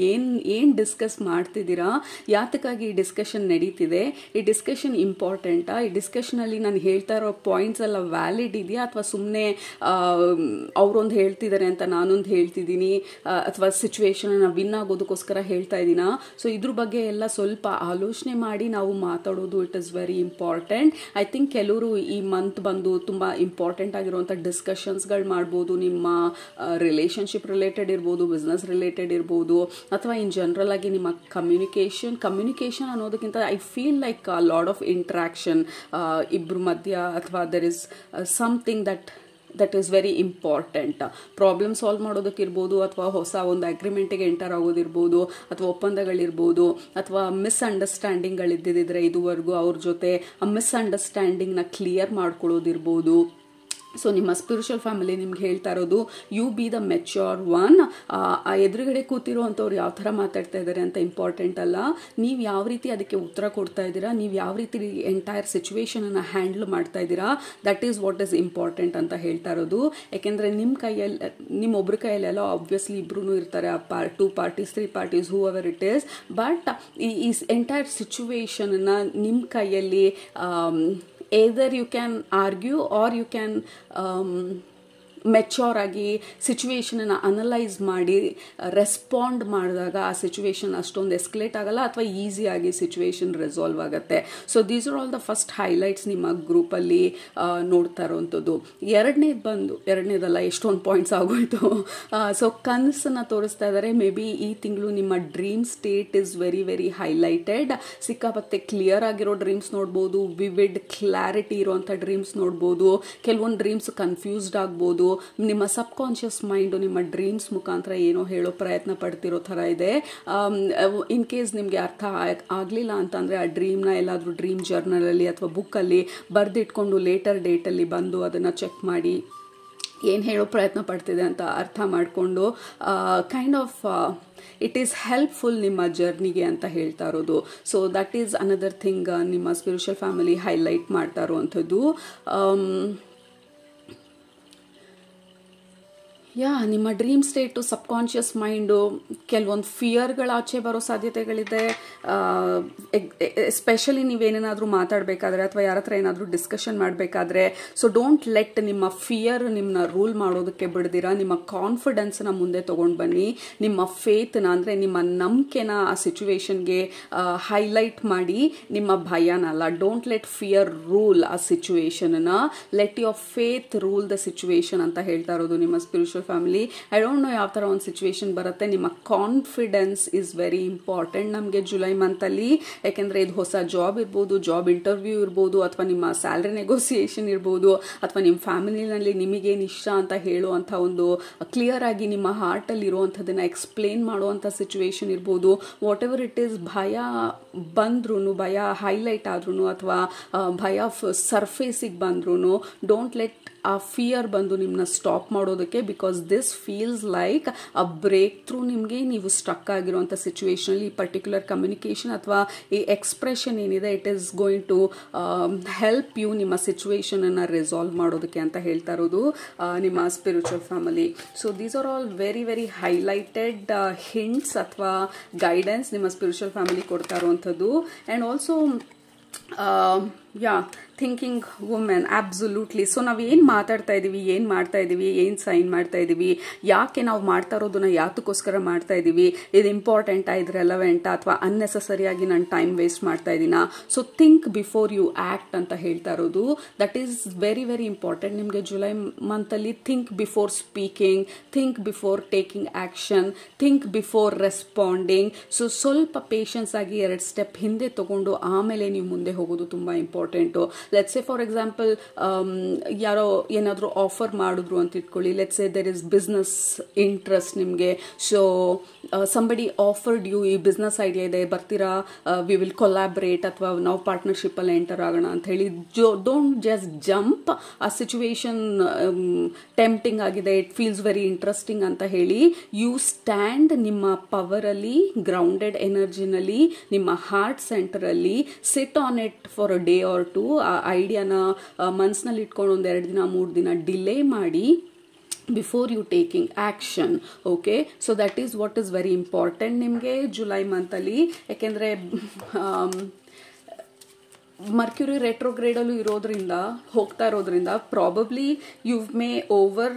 ಏನು ಡಿಸ್ಕಸ್ ಮಾಡ್ತಿದ್ದೀರಾ, ಯಾತಕ್ಕಾಗಿ ಈ ಡಿಸ್ಕಷನ್ ನಡೀತಿದೆ, ಈ ಡಿಸ್ಕಷನ್ ಇಂಪಾರ್ಟೆಂಟಾ, ಈ ಡಿಸ್ಕಷನಲ್ಲಿ ನಾನು ಹೇಳ್ತಾ ಇರೋ ಪಾಯಿಂಟ್ಸ್ ಎಲ್ಲ ವ್ಯಾಲಿಡ್ ಇದೆಯಾ, ಅಥವಾ ಸುಮ್ಮನೆ ಅವರೊಂದು ಹೇಳ್ತಿದ್ದಾರೆ ಅಂತ ನಾನೊಂದು ಹೇಳ್ತಿದ್ದೀನಿ, ಅಥವಾ ಸಿಚುವೇಶನ್ನ ವಿನ್ ಆಗೋದಕ್ಕೋಸ್ಕರ ಹೇಳ್ತಾ ಇದ್ದೀನಾ. ಸೊ ಇದ್ರ ಬಗ್ಗೆ ಎಲ್ಲ ಸ್ವಲ್ಪ ಆಲೋಚನೆ ಮಾಡಿ ನಾವು ಮಾತಾಡೋದು it is very important. I think ಕೆಲವರು ಈ ಮಂತ್ ಬಂದು ತುಂಬ ಇಂಪಾರ್ಟೆಂಟ್ ಆಗಿರುವಂಥ ಡಿಸ್ಕಷನ್ಸ್ಗಳು ಮಾಡ್ಬೋದು. ನಿಮ್ಮ ರಿಲೇಷನ್ಶಿಪ್ ರಿಲೇಟೆಡ್ ಇರ್ಬೋದು, ಬಿಸ್ನೆಸ್ ರಿಲೇಟೆಡ್ ಇರ್ಬೋದು, ಅಥವಾ ಇನ್ ಜನರಲ್ ಆಗಿ ನಿಮ್ಮ ಕಮ್ಯುನಿಕೇಷನ್ ಅನ್ನೋದಕ್ಕಿಂತ I feel like lot of interaction ಇಬ್ಬರ ಮಧ್ಯ, ಅಥವಾ there is something that is very important. Problem solve ಮಾಡೋದಕ್ಕಿರ್ಬೋದು, ಅಥವಾ ಹೊಸ ಒಂದು ಅಗ್ರಿಮೆಂಟಿಗೆ ಎಂಟರ್ ಆಗೋದಿರ್ಬೋದು, ಅಥವಾ ಒಪ್ಪಂದಗಳಿರ್ಬೋದು, ಅಥವಾ ಮಿಸ್ಅಂಡರ್ಸ್ಟ್ಯಾಂಡಿಂಗ್ಗಳಿದ್ದಿದ್ರೆ ಇದುವರೆಗೂ ಅವ್ರ ಜೊತೆ ಆ ಮಿಸ್ಅಂಡರ್ಸ್ಟ್ಯಾಂಡಿಂಗ್ನ ಕ್ಲಿಯರ್ ಮಾಡ್ಕೊಳ್ಳೋದಿರ್ಬೋದು. ಸೊ ನಿಮ್ಮ ಸ್ಪಿರಿಚುವಲ್ ಫ್ಯಾಮಿಲಿ ನಿಮ್ಗೆ ಹೇಳ್ತಾ ಇರೋದು, you be the mature one. ಆ ಎದುರುಗಡೆ ಕೂತಿರುವಂಥವ್ರು ಯಾವ ಥರ ಮಾತಾಡ್ತಾ ಇದ್ದಾರೆ ಅಂತ ಇಂಪಾರ್ಟೆಂಟ್ ಅಲ್ಲ, ನೀವು ಯಾವ ರೀತಿ ಅದಕ್ಕೆ ಉತ್ತರ ಕೊಡ್ತಾ ಇದ್ದೀರಾ, ನೀವು ಯಾವ ರೀತಿ ಎಂಟೈರ್ ಸಿಚುವೇಶನನ್ನು ಹ್ಯಾಂಡಲ್ ಮಾಡ್ತಾ ಇದ್ದೀರಾ, that is what is important ಅಂತ ಹೇಳ್ತಾ ಇರೋದು. ಯಾಕೆಂದರೆ ನಿಮ್ಮೊಬ್ಬರ ಕೈಯಲ್ಲೆಲ್ಲ ಆಬ್ವಿಯಸ್ಲಿ ಇಬ್ರು ಇರ್ತಾರೆ, 2 parties 3 parties who ever it is, but ಈ ಎಂಟೈರ್ ಸಿಚುವೇಶನನ್ನು ನಿಮ್ಮ ಕೈಯಲ್ಲಿ either you can argue or you can mature ಆಗಿ ಸಿಚುವೇಶನನ್ನು ಅನಲೈಸ್ ಮಾಡಿ ರೆಸ್ಪಾಂಡ್ ಮಾಡಿದಾಗ ಆ ಸಿಚುವೇಶನ್ ಅಷ್ಟೊಂದು ಎಸ್ಕಲೇಟ್ ಆಗಲ್ಲ, ಅಥವಾ ಈಸಿಯಾಗಿ ಸಿಚುವೇಶನ್ ರಿಸಾಲ್ವ್ ಆಗುತ್ತೆ. So these are all the first highlights ನಿಮ್ಮ ಗ್ರೂಪಲ್ಲಿ ನೋಡ್ತಾ ಇರೋವಂಥದ್ದು. ಎರಡನೇದಲ್ಲ, ಎಷ್ಟೊಂದು ಪಾಯಿಂಟ್ಸ್ ಆಗೋಯ್ತು. ಸೊ ಕನಸನ್ನು ತೋರಿಸ್ತಾ ಇದ್ದಾರೆ. ಮೇ ಬಿ ಈ ತಿಂಗಳು ನಿಮ್ಮ dream state is very very highlighted. ಸಿಕ್ಕಾಪತ್ತೆ ಕ್ಲಿಯರ್ ಆಗಿರೋ ಡ್ರೀಮ್ಸ್ ನೋಡ್ಬೋದು, ವಿವಿಡ್ ಕ್ಲಾರಿಟಿ ಇರೋವಂಥ ಡ್ರೀಮ್ಸ್ ನೋಡ್ಬೋದು. ಕೆಲವೊಂದು ಡ್ರೀಮ್ಸ್ ಕನ್ಫ್ಯೂಸ್ಡ್ ಆಗ್ಬೋದು. ನಿಮ್ಮ ಸಬ್ ಕಾನ್ಷಿಯಸ್ ಮೈಂಡು ನಿಮ್ಮ ಡ್ರೀಮ್ಸ್ ಮುಖಾಂತರ ಏನೋ ಹೇಳೋ ಪ್ರಯತ್ನ ಪಡ್ತಿರೋ ಥರ ಇದೆ. ಇನ್ ಕೇಸ್ ನಿಮಗೆ ಅರ್ಥ ಆಗಲಿಲ್ಲ ಅಂತಂದರೆ ಆ ಡ್ರೀಮ್ನ ಎಲ್ಲಾದರೂ ಡ್ರೀಮ್ ಜರ್ನಲಲ್ಲಿ ಅಥವಾ ಬುಕ್ಕಲ್ಲಿ ಬರೆದಿಟ್ಕೊಂಡು ಲೇಟರ್ ಡೇಟಲ್ಲಿ ಬಂದು ಅದನ್ನು ಚೆಕ್ ಮಾಡಿ ಏನು ಹೇಳೋ ಪ್ರಯತ್ನ ಪಡ್ತಿದೆ ಅಂತ ಅರ್ಥ ಮಾಡಿಕೊಂಡು kind of it is helpful ನಿಮ್ಮ ಜರ್ನಿಗೆ ಅಂತ ಹೇಳ್ತಾ ಇರೋದು. So that is another thing ನಿಮ್ಮ ಸ್ಪಿರಿಚುವಲ್ ಫ್ಯಾಮಿಲಿ ಹೈಲೈಟ್ ಮಾಡ್ತಾ ಇರೋವಂಥದ್ದು. ನಿಮ್ಮ ಡ್ರೀಮ್ ಸ್ಟೇಟು, ಸಬ್ ಕಾನ್ಷಿಯಸ್ ಮೈಂಡು ಕೆಲವೊಂದು ಫಿಯರ್ಗಳ ಆಚೆ ಬರೋ ಸಾಧ್ಯತೆಗಳಿದೆ. ಎಸ್ಪೆಷಲಿ ನೀವೇನೇನಾದರೂ ಮಾತಾಡಬೇಕಾದ್ರೆ ಅಥವಾ ಯಾರ ಹತ್ರ ಏನಾದರೂ ಡಿಸ್ಕಷನ್ ಮಾಡಬೇಕಾದ್ರೆ, ಸೊ ಡೋಂಟ್ ಲೆಟ್ ನಿಮ್ಮ ಫಿಯರ್ ನಿಮ್ಮನ್ನ ರೂಲ್ ಮಾಡೋದಕ್ಕೆ ಬಿಡ್ದಿರಾ ನಿಮ್ಮ ಕಾನ್ಫಿಡೆನ್ಸ್ನ ಮುಂದೆ ತೊಗೊಂಡು ಬನ್ನಿ. ನಿಮ್ಮ ಫೇತ್ನ ಅಂದರೆ ನಿಮ್ಮ ನಂಬಿಕೆನ ಆ ಸಿಚುವೇಶನ್ಗೆ ಹೈಲೈಟ್ ಮಾಡಿ, ನಿಮ್ಮ ಭಯನಲ್ಲ. ಡೋಂಟ್ ಲೆಟ್ ಫಿಯರ್ ರೂಲ್ ಆ ಸಿಚುವೇಶನನ್ನ, let your faith rule the situation ಅಂತ ಹೇಳ್ತಾ ಇರೋದು ನಿಮ್ಮ spiritual spiritual family. I don't know ಯಾವ ಥರ ಒಂದು ಸಿಚುವೇಶನ್ ಬರುತ್ತೆ. ನಿಮ್ಮ ಕಾನ್ಫಿಡೆನ್ಸ್ ಇಸ್ ವೆರಿ ಇಂಪಾರ್ಟೆಂಟ್ ನಮಗೆ ಜುಲೈ ಮಂತಲ್ಲಿ. ಯಾಕೆಂದರೆ ಇದು ಹೊಸ ಜಾಬ್ ಇರ್ಬೋದು, ಜಾಬ್ ಇಂಟರ್ವ್ಯೂ ಇರ್ಬೋದು, ಅಥವಾ ನಿಮ್ಮ ಸ್ಯಾಲ್ರಿ ನೆಗೋಸಿಯೇಷನ್ ಇರ್ಬೋದು, ಅಥವಾ ನಿಮ್ಮ ಫ್ಯಾಮಿಲಿನಲ್ಲಿ ನಿಮಗೇನು ಇಷ್ಟ ಅಂತ ಹೇಳುವಂಥ ಒಂದು ಕ್ಲಿಯರ್ ಆಗಿ ನಿಮ್ಮ ಹಾರ್ಟಲ್ಲಿ ಇರುವಂಥದ್ದನ್ನು ಎಕ್ಸ್ಪ್ಲೇನ್ ಮಾಡುವಂಥ ಸಿಚುವೇಶನ್ ಇರ್ಬೋದು. ವಾಟ್ ಎವರ್ ಇಟ್ ಈಸ್, ಭಯ ಬಂದ್ರೂ, ಭಯ ಹೈಲೈಟ್ ಆದ್ರೂ, ಅಥವಾ ಭಯ ಸರ್ಫೇಸಿಗೆ ಬಂದ್ರೂ, ಡೋಂಟ್ ಲೆಟ್ ಆ ಫಿಯರ್ ಬಂದು ನಿಮ್ಮನ್ನ ಸ್ಟಾಪ್ ಮಾಡೋದಕ್ಕೆ. Because this feels like a breakthrough. ನಿಮಗೆ ನೀವು ಸ್ಟಕ್ ಆಗಿರುವಂಥ ಸಿಚುವೇಶನಲ್ಲಿ ಈ ಪರ್ಟಿಕ್ಯುಲರ್ ಕಮ್ಯುನಿಕೇಷನ್ ಅಥವಾ ಈ ಎಕ್ಸ್ಪ್ರೆಷನ್ ಏನಿದೆ, it is going to help you ನಿಮ್ಮ ಸಿಚುವೇಶನನ್ನು ರಿಸಾಲ್ವ್ ಮಾಡೋದಕ್ಕೆ ಅಂತ ಹೇಳ್ತಾ ಇರೋದು ನಿಮ್ಮ spiritual family. So these are all very very highlighted hints ಅಥವಾ ಗೈಡೆನ್ಸ್ ನಿಮ್ಮ ಸ್ಪಿರಿಚುವಲ್ ಫ್ಯಾಮಿಲಿ ಕೊಡ್ತಾ ಇರುವಂಥದ್ದು. And also thinking women, absolutely. So ನಾವು ಏನು ಮಾತಾಡ್ತಾ ಇದ್ದೀವಿ, ಏನು ಮಾಡ್ತಾ ಇದ್ದೀವಿ, ಏನು ಸೈನ್ ಮಾಡ್ತಾ ಇದ್ದೀವಿ, ಯಾಕೆ ನಾವು ಮಾಡ್ತಾ ಇರೋದನ್ನ ಯಾತಕ್ಕೋಸ್ಕರ ಮಾಡ್ತಾ ಇದ್ದೀವಿ, ಇದು ಇಂಪಾರ್ಟೆಂಟಾ, ಇದು ರೆಲವೆಂಟಾ, ಅಥವಾ ಅನ್ನೆಸಸರಿಯಾಗಿ ನಾನು ಟೈಮ್ ವೇಸ್ಟ್ ಮಾಡ್ತಾ ಇದ್ದೀನಾ. So think before you act ಅಂತ ಹೇಳ್ತಾ ಇರೋದು. That is very very important ನಿಮಗೆ ಜುಲೈ ಮಂತಲ್ಲಿ. Think before speaking, think before taking action, think before responding. So ಸ್ವಲ್ಪ ಪೇಷನ್ಸ್ ಆಗಿ 2 ಸ್ಟೆಪ್ ಹಿಂದೆ ತಗೊಂಡು ಆಮೇಲೆ ನೀವು ಮುಂದೆ ಹೋಗೋದು ತುಂಬ important. Let's say for example, ಯಾರೋ ಏನಾದರೂ ಆಫರ್ ಮಾಡಿದ್ರು ಅಂತ ಇಟ್ಕೊಳ್ಳಿ. Let's say there is business interest ನಿಮಗೆ. ಸೊ ಸಂಬಡಿ ಆಫರ್ಡ್ ಯು, ಈ ಬಿಸ್ನೆಸ್ ಐಡಿಯಾ ಇದೆ, ಬರ್ತೀರಾ, ವಿ ವಿಲ್ ಕೊಲಾಬ್ರೇಟ್, ಅಥವಾ ನಾವು ಪಾರ್ಟ್ನರ್ಶಿಪ್ಪಲ್ಲಿ ಎಂಟರ್ ಆಗೋಣ ಅಂತ ಹೇಳಿ. Don't just jump. ಆ ಸಿಚುವೇಶನ್ ಟೆಂಪ್ಟಿಂಗ್ ಆಗಿದೆ, ಇಟ್ ಫೀಲ್ಸ್ ವೆರಿ ಇಂಟ್ರೆಸ್ಟಿಂಗ್ ಅಂತ ಹೇಳಿ ಯು ಸ್ಟ್ಯಾಂಡ್ ನಿಮ್ಮ ಪವರಲ್ಲಿ, ಗ್ರೌಂಡೆಡ್ ಎನರ್ಜಿನಲ್ಲಿ, ನಿಮ್ಮ ಹಾರ್ಟ್ ಸೆಂಟರಲ್ಲಿ. Sit on it for a day or two. ಆ ಐಡಿಯಾನ ಮನಸ್ಸಿನಲ್ಲಿ ಇಟ್ಕೊಂಡು 1-2 ದಿನ 3 ದಿನ ಡಿಲೇ ಮಾಡಿ before you taking action. Okay, so that is what is very important ನಿಮಗೆ ಜುಲೈ ಮಂತಲ್ಲಿ. ಯಾಕೆಂದರೆ ಮರ್ಕ್ಯುರಿ ರೆಟ್ರೋಗ್ರೇಡಲ್ಲೂ ಇರೋದ್ರಿಂದ, ಹೋಗ್ತಾ ಇರೋದ್ರಿಂದ, probably you may over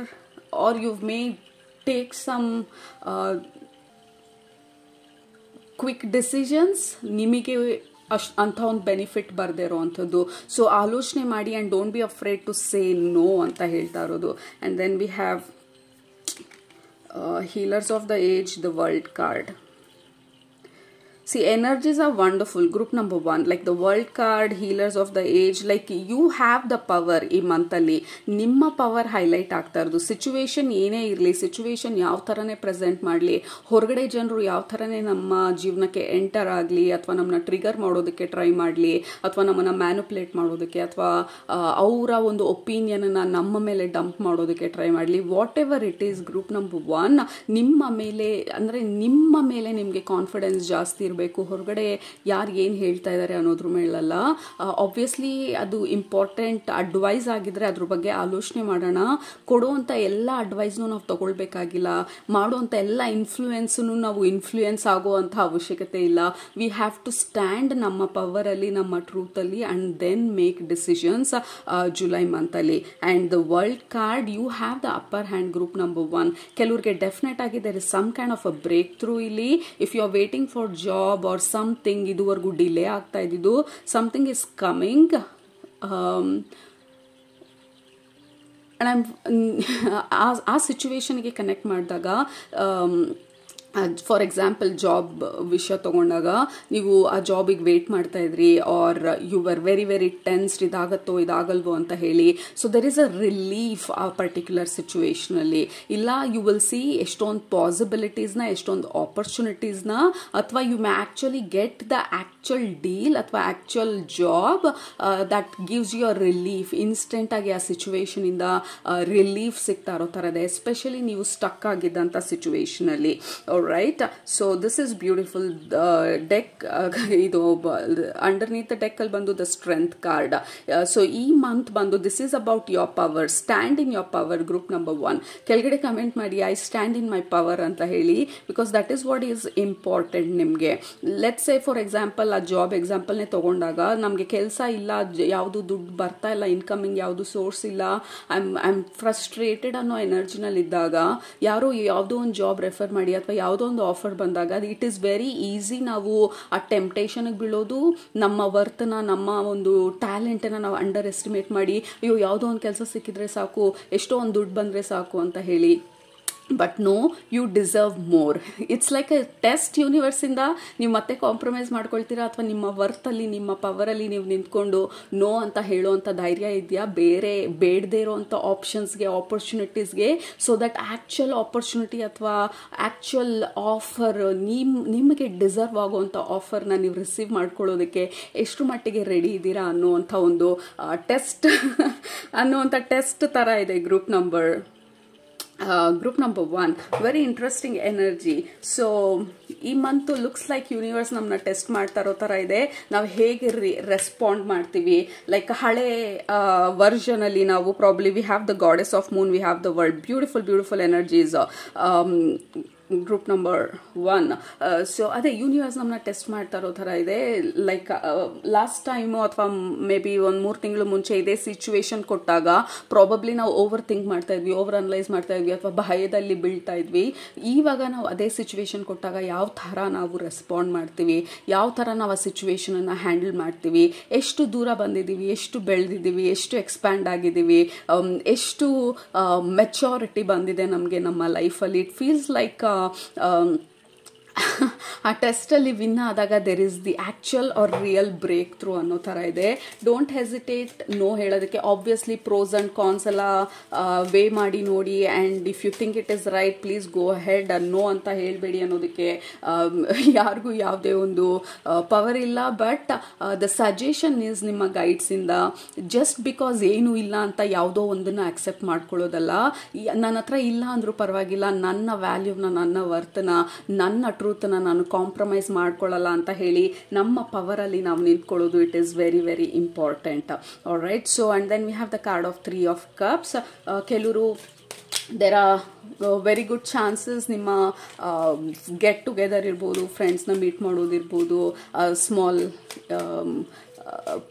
or you may take some quick decisions, ನಿಮಗೆ ಅಂಥ ಒಂದು ಬೆನಿಫಿಟ್ ಬರದೇ ಇರೋವಂಥದ್ದು. ಸೊ ಆಲೋಚನೆ ಮಾಡಿ and don't be afraid to say no ಅಂತ ಹೇಳ್ತಾ ಇರೋದು. And then we have healers of the age, the world card. See, energies are wonderful. Group number 1, like the world card, healers of the age, like you have the power. ಈ ಮಂತಲ್ಲಿ ನಿಮ್ಮ power highlight ಆಗ್ತಾ ಇರೋದು. Situation ಏನೇ ಇರಲಿ, situation ಯಾವ ಥರನೇ present ಮಾಡಲಿ, ಹೊರಗಡೆ ಜನರು ಯಾವ ಥರನೇ ನಮ್ಮ ಜೀವನಕ್ಕೆ ಎಂಟರ್ ಆಗಲಿ, ಅಥವಾ ನಮ್ಮನ್ನ ಟ್ರಿಗರ್ ಮಾಡೋದಕ್ಕೆ ಟ್ರೈ ಮಾಡಲಿ, ಅಥವಾ ನಮ್ಮನ್ನು ಮ್ಯಾನುಪ್ಯುಲೇಟ್ ಮಾಡೋದಕ್ಕೆ, ಅಥವಾ ಅವರ ಒಂದು ಒಪಿನಿಯನನ್ನು ನಮ್ಮ ಮೇಲೆ ಡಂಪ್ ಮಾಡೋದಕ್ಕೆ ಟ್ರೈ ಮಾಡಲಿ, what ever it is. Group number 1, ನಿಮ್ಮ ಮೇಲೆ, ಅಂದರೆ ನಿಮ್ಮ ಮೇಲೆ ನಿಮಗೆ ಕಾನ್ಫಿಡೆನ್ಸ್ ಜಾಸ್ತಿ ಇರಬೇಕು. ಹೊರಗಡೆ ಯಾರು ಏನು ಹೇಳ್ತಾ ಇದ್ದಾರೆ ಅನ್ನೋದ್ರ ಮೇಲಲ್ಲ. ಆಬ್ವಿಯಸ್ಲಿ ಅದು ಇಂಪಾರ್ಟೆಂಟ್ ಅಡ್ವೈಸ್ ಆಗಿದ್ರೆ ಅದ್ರ ಬಗ್ಗೆ ಆಲೋಚನೆ ಮಾಡೋಣ. ಕೊಡುವಂಥ ಎಲ್ಲ ಅಡ್ವೈಸ್ನು ನಾವು ತಗೊಳ್ಬೇಕಾಗಿಲ್ಲ. ಮಾಡುವಂಥ ಎಲ್ಲ ಇನ್ಫ್ಲೂಯೆನ್ಸನ್ನು ನಾವು ಇನ್ಫ್ಲೂಯೆನ್ಸ್ ಆಗುವಂಥ ಅವಶ್ಯಕತೆ ಇಲ್ಲ. ವಿ ಹ್ಯಾವ್ ಟು ಸ್ಟ್ಯಾಂಡ್ ನಮ್ಮ ಪವರಲ್ಲಿ, ನಮ್ಮ ಟ್ರೂತಲ್ಲಿ, and then make decisions July ಮಂತಲ್ಲಿ. And the world card, you have the upper hand. Group number 1, ಕೆಲವ್ರಿಗೆ ಡೆಫಿನೆಟ್ ಆಗಿ there is some kind of a breakthrough ಇಲ್ಲಿ. If you are waiting for job or something, ಇದುವರೆಗೂ delay ಆಗ್ತಾ ಇದ್ದಿದ್ದು, something is coming. ಆ ಸಿಚುವೇಶನ್ಗೆ connect ಮಾಡಿದಾಗ, for example job ವಿಷಯ ತಗೊಂಡಾಗ, ನೀವು ಆ ಜಾಬಿಗೆ ವೇಟ್ ಮಾಡ್ತಾ ಇದ್ರಿ, are you were very very tensed, ಇದಾಗತ್ತೋ ಇದಾಗಲ್ವೋ ಅಂತ ಹೇಳಿ. So there is a relief ಆ ಪರ್ಟಿಕ್ಯುಲರ್ ಸಿಚುವೇಶನಲ್ಲಿ. ಇಲ್ಲ, ಯು ವಿಲ್ ಸಿ ಎಷ್ಟೊಂದು ಪಾಸಿಬಿಲಿಟೀಸ್ನ, ಎಷ್ಟೊಂದು ಆಪರ್ಚುನಿಟೀಸ್ನ, ಅಥವಾ you may actually get the actual deal ಅಥವಾ actual job that gives you a relief. ಇನ್ಸ್ಟೆಂಟಾಗಿ ಆ ಸಿಚುವೇಶನಿಂದ ರಿಲೀಫ್ ಸಿಗ್ತಾ ಇರೋ ಥರದೇ, ಎಸ್ಪೆಷಲಿ ನೀವು ಸ್ಟಕ್ ಆಗಿದ್ದಂಥ ಸಿಚುವೇಶನಲ್ಲಿ. Right, so this is beautiful deck. ಇದು ಅಂಡರ್ನೀತ್ ದ ಡೆಕ್ ಅಲ್ಲಿ ಬಂದು ದ ಸ್ಟ್ರೆಂತ್ ಕಾರ್ಡ್. ಸೊ ಈ ಮಂತ್ ಬಂದು this is about your power. Stand in your power. Group number 1, ಕೆಳಗಡೆ ಕಮೆಂಟ್ ಮಾಡಿ I stand in my power ಅಂತ ಹೇಳಿ, because that is what is important ನಿಮಗೆ. Let's say for example, ಆ job ಎಕ್ಸಾಂಪಲ್ನೇ ತಗೊಂಡಾಗ, ನಮಗೆ ಕೆಲಸ ಇಲ್ಲ, ಯಾವುದು ದುಡ್ಡು ಬರ್ತಾ ಇಲ್ಲ, ಇನ್ಕಮಿಂಗ್ ಯಾವುದು ಸೋರ್ಸ್ ಇಲ್ಲ, ಐ ಆಮ್ ಫ್ರಸ್ಟ್ರೇಟೆಡ್ ಅನ್ನೋ ಎನರ್ಜಿನಲ್ಲಿ ಇದ್ದಾಗ, ಯಾರೋ ಯಾವುದೋ ಒಂದು ಜಾಬ್ ರೆಫರ್ ಮಾಡಿ ಅಥವಾ ಯಾವುದೋ ಒಂದು ಆಫರ್ ಬಂದಾಗ, ಇಟ್ ಈಸ್ ವೆರಿ ಈಸಿ ನಾವು ಆ ಟೆಂಪ್ಟೇಷನ್ಗೆ ಬೀಳೋದು. ನಮ್ಮ ವರ್ತನ, ನಮ್ಮ ಒಂದು ಟ್ಯಾಲೆಂಟನ್ನು ನಾವು ಅಂಡರ್ ಎಸ್ಟಿಮೇಟ್ ಮಾಡಿ, ಅಯ್ಯೋ ಯಾವುದೋ ಒಂದು ಕೆಲಸ ಸಿಕ್ಕಿದ್ರೆ ಸಾಕು, ಎಷ್ಟೋ ಒಂದು ದುಡ್ಡು ಬಂದರೆ ಸಾಕು ಅಂತ ಹೇಳಿ. But no, you deserve more. It's like a test ಯೂನಿವರ್ಸಿಂದ. ನೀವು ಮತ್ತೆ ಕಾಂಪ್ರಮೈಸ್ ಮಾಡ್ಕೊಳ್ತೀರಾ ಅಥವಾ ನಿಮ್ಮ ವರ್ತಲ್ಲಿ, ನಿಮ್ಮ ಪವರಲ್ಲಿ ನೀವು ನಿಂತ್ಕೊಂಡು ನೋ ಅಂತ ಹೇಳೋವಂಥ ಧೈರ್ಯ ಇದೆಯಾ ಬೇರೆ ಬೇಡದೇ ಇರೋವಂಥ ಆಪ್ಷನ್ಸ್ಗೆ, ಆಪರ್ಚುನಿಟೀಸ್ಗೆ, ಸೊ ದಟ್ ಆ್ಯಕ್ಚುಯಲ್ ಆಪರ್ಚುನಿಟಿ ಅಥವಾ ಆ್ಯಕ್ಚುಯಲ್ ಆಫರ್, ನಿಮಗೆ ಡಿಸರ್ವ್ ಆಗುವಂಥ ಆಫರ್ನ ನೀವು ರಿಸೀವ್ ಮಾಡ್ಕೊಳ್ಳೋದಕ್ಕೆ ಎಷ್ಟು ಮಟ್ಟಿಗೆ ರೆಡಿ ಇದ್ದೀರಾ ಅನ್ನುವಂಥ ಒಂದು ಟೆಸ್ಟ್ ಅನ್ನುವಂಥ ಟೆಸ್ಟ್ ಥರ ಇದೆ group number 1. Very interesting energy. So ಈ ಮಂತು ಲುಕ್ಸ್ ಲೈಕ್ ಯೂನಿವರ್ಸ್ ನಮ್ಮನ್ನ ಟೆಸ್ಟ್ ಮಾಡ್ತಾ ಇರೋ ಥರ ಇದೆ. ನಾವು ಹೇಗೆ ರೆಸ್ಪಾಂಡ್ ಮಾಡ್ತೀವಿ, ಲೈಕ್ ಹಳೆ ವರ್ಷನಲ್ಲಿ ನಾವು probably V have the goddess of Moon, V have the world, beautiful energies. Group number 1. So ಅದೇ ಯೂನಿವರ್ಸ್ ನಮ್ಮನ್ನ ಟೆಸ್ಟ್ ಮಾಡ್ತಾ ಇರೋ ಥರ ಇದೆ. ಲೈಕ್ ಲಾಸ್ಟ್ ಟೈಮು ಅಥವಾ ಮೇ ಬಿ ಒಂದು 3 ತಿಂಗಳು ಮುಂಚೆ ಇದೇ ಸಿಚುವೇಶನ್ ಕೊಟ್ಟಾಗ ಪ್ರಾಬಬ್ಲಿ ನಾವು ಓವರ್ ಥಿಂಕ್ ಮಾಡ್ತಾ ಇದ್ವಿ, ಓವರ್ ಅನಲೈಸ್ ಮಾಡ್ತಾ ಇದ್ವಿ ಅಥವಾ ಭಯದಲ್ಲಿ ಬೀಳ್ತಾ ಇದ್ವಿ. ಇವಾಗ ನಾವು ಅದೇ ಸಿಚುವೇಶನ್ ಕೊಟ್ಟಾಗ ಯಾವ ಥರ ನಾವು ರೆಸ್ಪಾಂಡ್ ಮಾಡ್ತೀವಿ, ಯಾವ ಥರ ನಾವು ಆ ಸಿಚುವೇಶನನ್ನು ಹ್ಯಾಂಡಲ್ ಮಾಡ್ತೀವಿ, ಎಷ್ಟು ದೂರ ಬಂದಿದ್ದೀವಿ, ಎಷ್ಟು ಬೆಳೆದಿದ್ದೀವಿ, ಎಷ್ಟು ಎಕ್ಸ್ಪ್ಯಾಂಡ್ ಆಗಿದ್ದೀವಿ, ಎಷ್ಟು ಮೆಚೂರಿಟಿ ಬಂದಿದೆ ನಮಗೆ ನಮ್ಮ ಲೈಫಲ್ಲಿ. ಇಟ್ ಫೀಲ್ಸ್ ಲೈಕ್ ಆ ಟೆಸ್ಟಲ್ಲಿ ವಿನ್ ಆದಾಗ there is the actual or real breakthrough ಅನ್ನೋ ಥರ ಇದೆ. ಡೋಂಟ್ ಹೆಸಿಟೇಟ್ ನೋ ಹೇಳೋದಕ್ಕೆ. ಆಬ್ವಿಯಸ್ಲಿ ಪ್ರೋಸ್ ಆ್ಯಂಡ್ ಕಾನ್ಸ್ ಎಲ್ಲ ವೇ ಮಾಡಿ ನೋಡಿ, and if you think it is right please go head. No ಅಂತ ಹೇಳಬೇಡಿ ಅನ್ನೋದಕ್ಕೆ ಯಾರಿಗೂ ಯಾವುದೇ ಒಂದು ಪವರ್ ಇಲ್ಲ. ಬಟ್ ದ ಸಜೆಷನ್ ಈಸ್ ನಿಮ್ಮ ಗೈಡ್ಸಿಂದ. ಜಸ್ಟ್ ಬಿಕಾಸ್ ಏನೂ ಇಲ್ಲ ಅಂತ ಯಾವುದೋ ಒಂದನ್ನು ಆಕ್ಸೆಪ್ಟ್ ಮಾಡ್ಕೊಳ್ಳೋದಲ್ಲ. ನನ್ನ ಹತ್ರ ಇಲ್ಲ ಅಂದರೂ ಪರವಾಗಿಲ್ಲ, ನನ್ನ ವ್ಯಾಲ್ಯೂನ, ನನ್ನ ವರ್ತನ, ನನ್ನ ಟ್ರೂತನ್ನ ನಾನು ಕಾಂಪ್ರಮೈಸ್ ಮಾಡ್ಕೊಳ್ಳಲ್ಲ ಅಂತ ಹೇಳಿ ನಮ್ಮ ಪವರಲ್ಲಿ ನಾವು ನಿಂತ್ಕೊಳ್ಳೋದು, it is very very important. Alright. So and then we have the card of 3 of Cups. ಕೆಲವರು there are very good chances ನಿಮ್ಮ ಗೆಟ್ ಟುಗೆದರ್ ಇರ್ಬೋದು, ಫ್ರೆಂಡ್ಸ್ನ ಮೀಟ್ ಮಾಡೋದಿರ್ಬೋದು, ಸ್ಮಾಲ್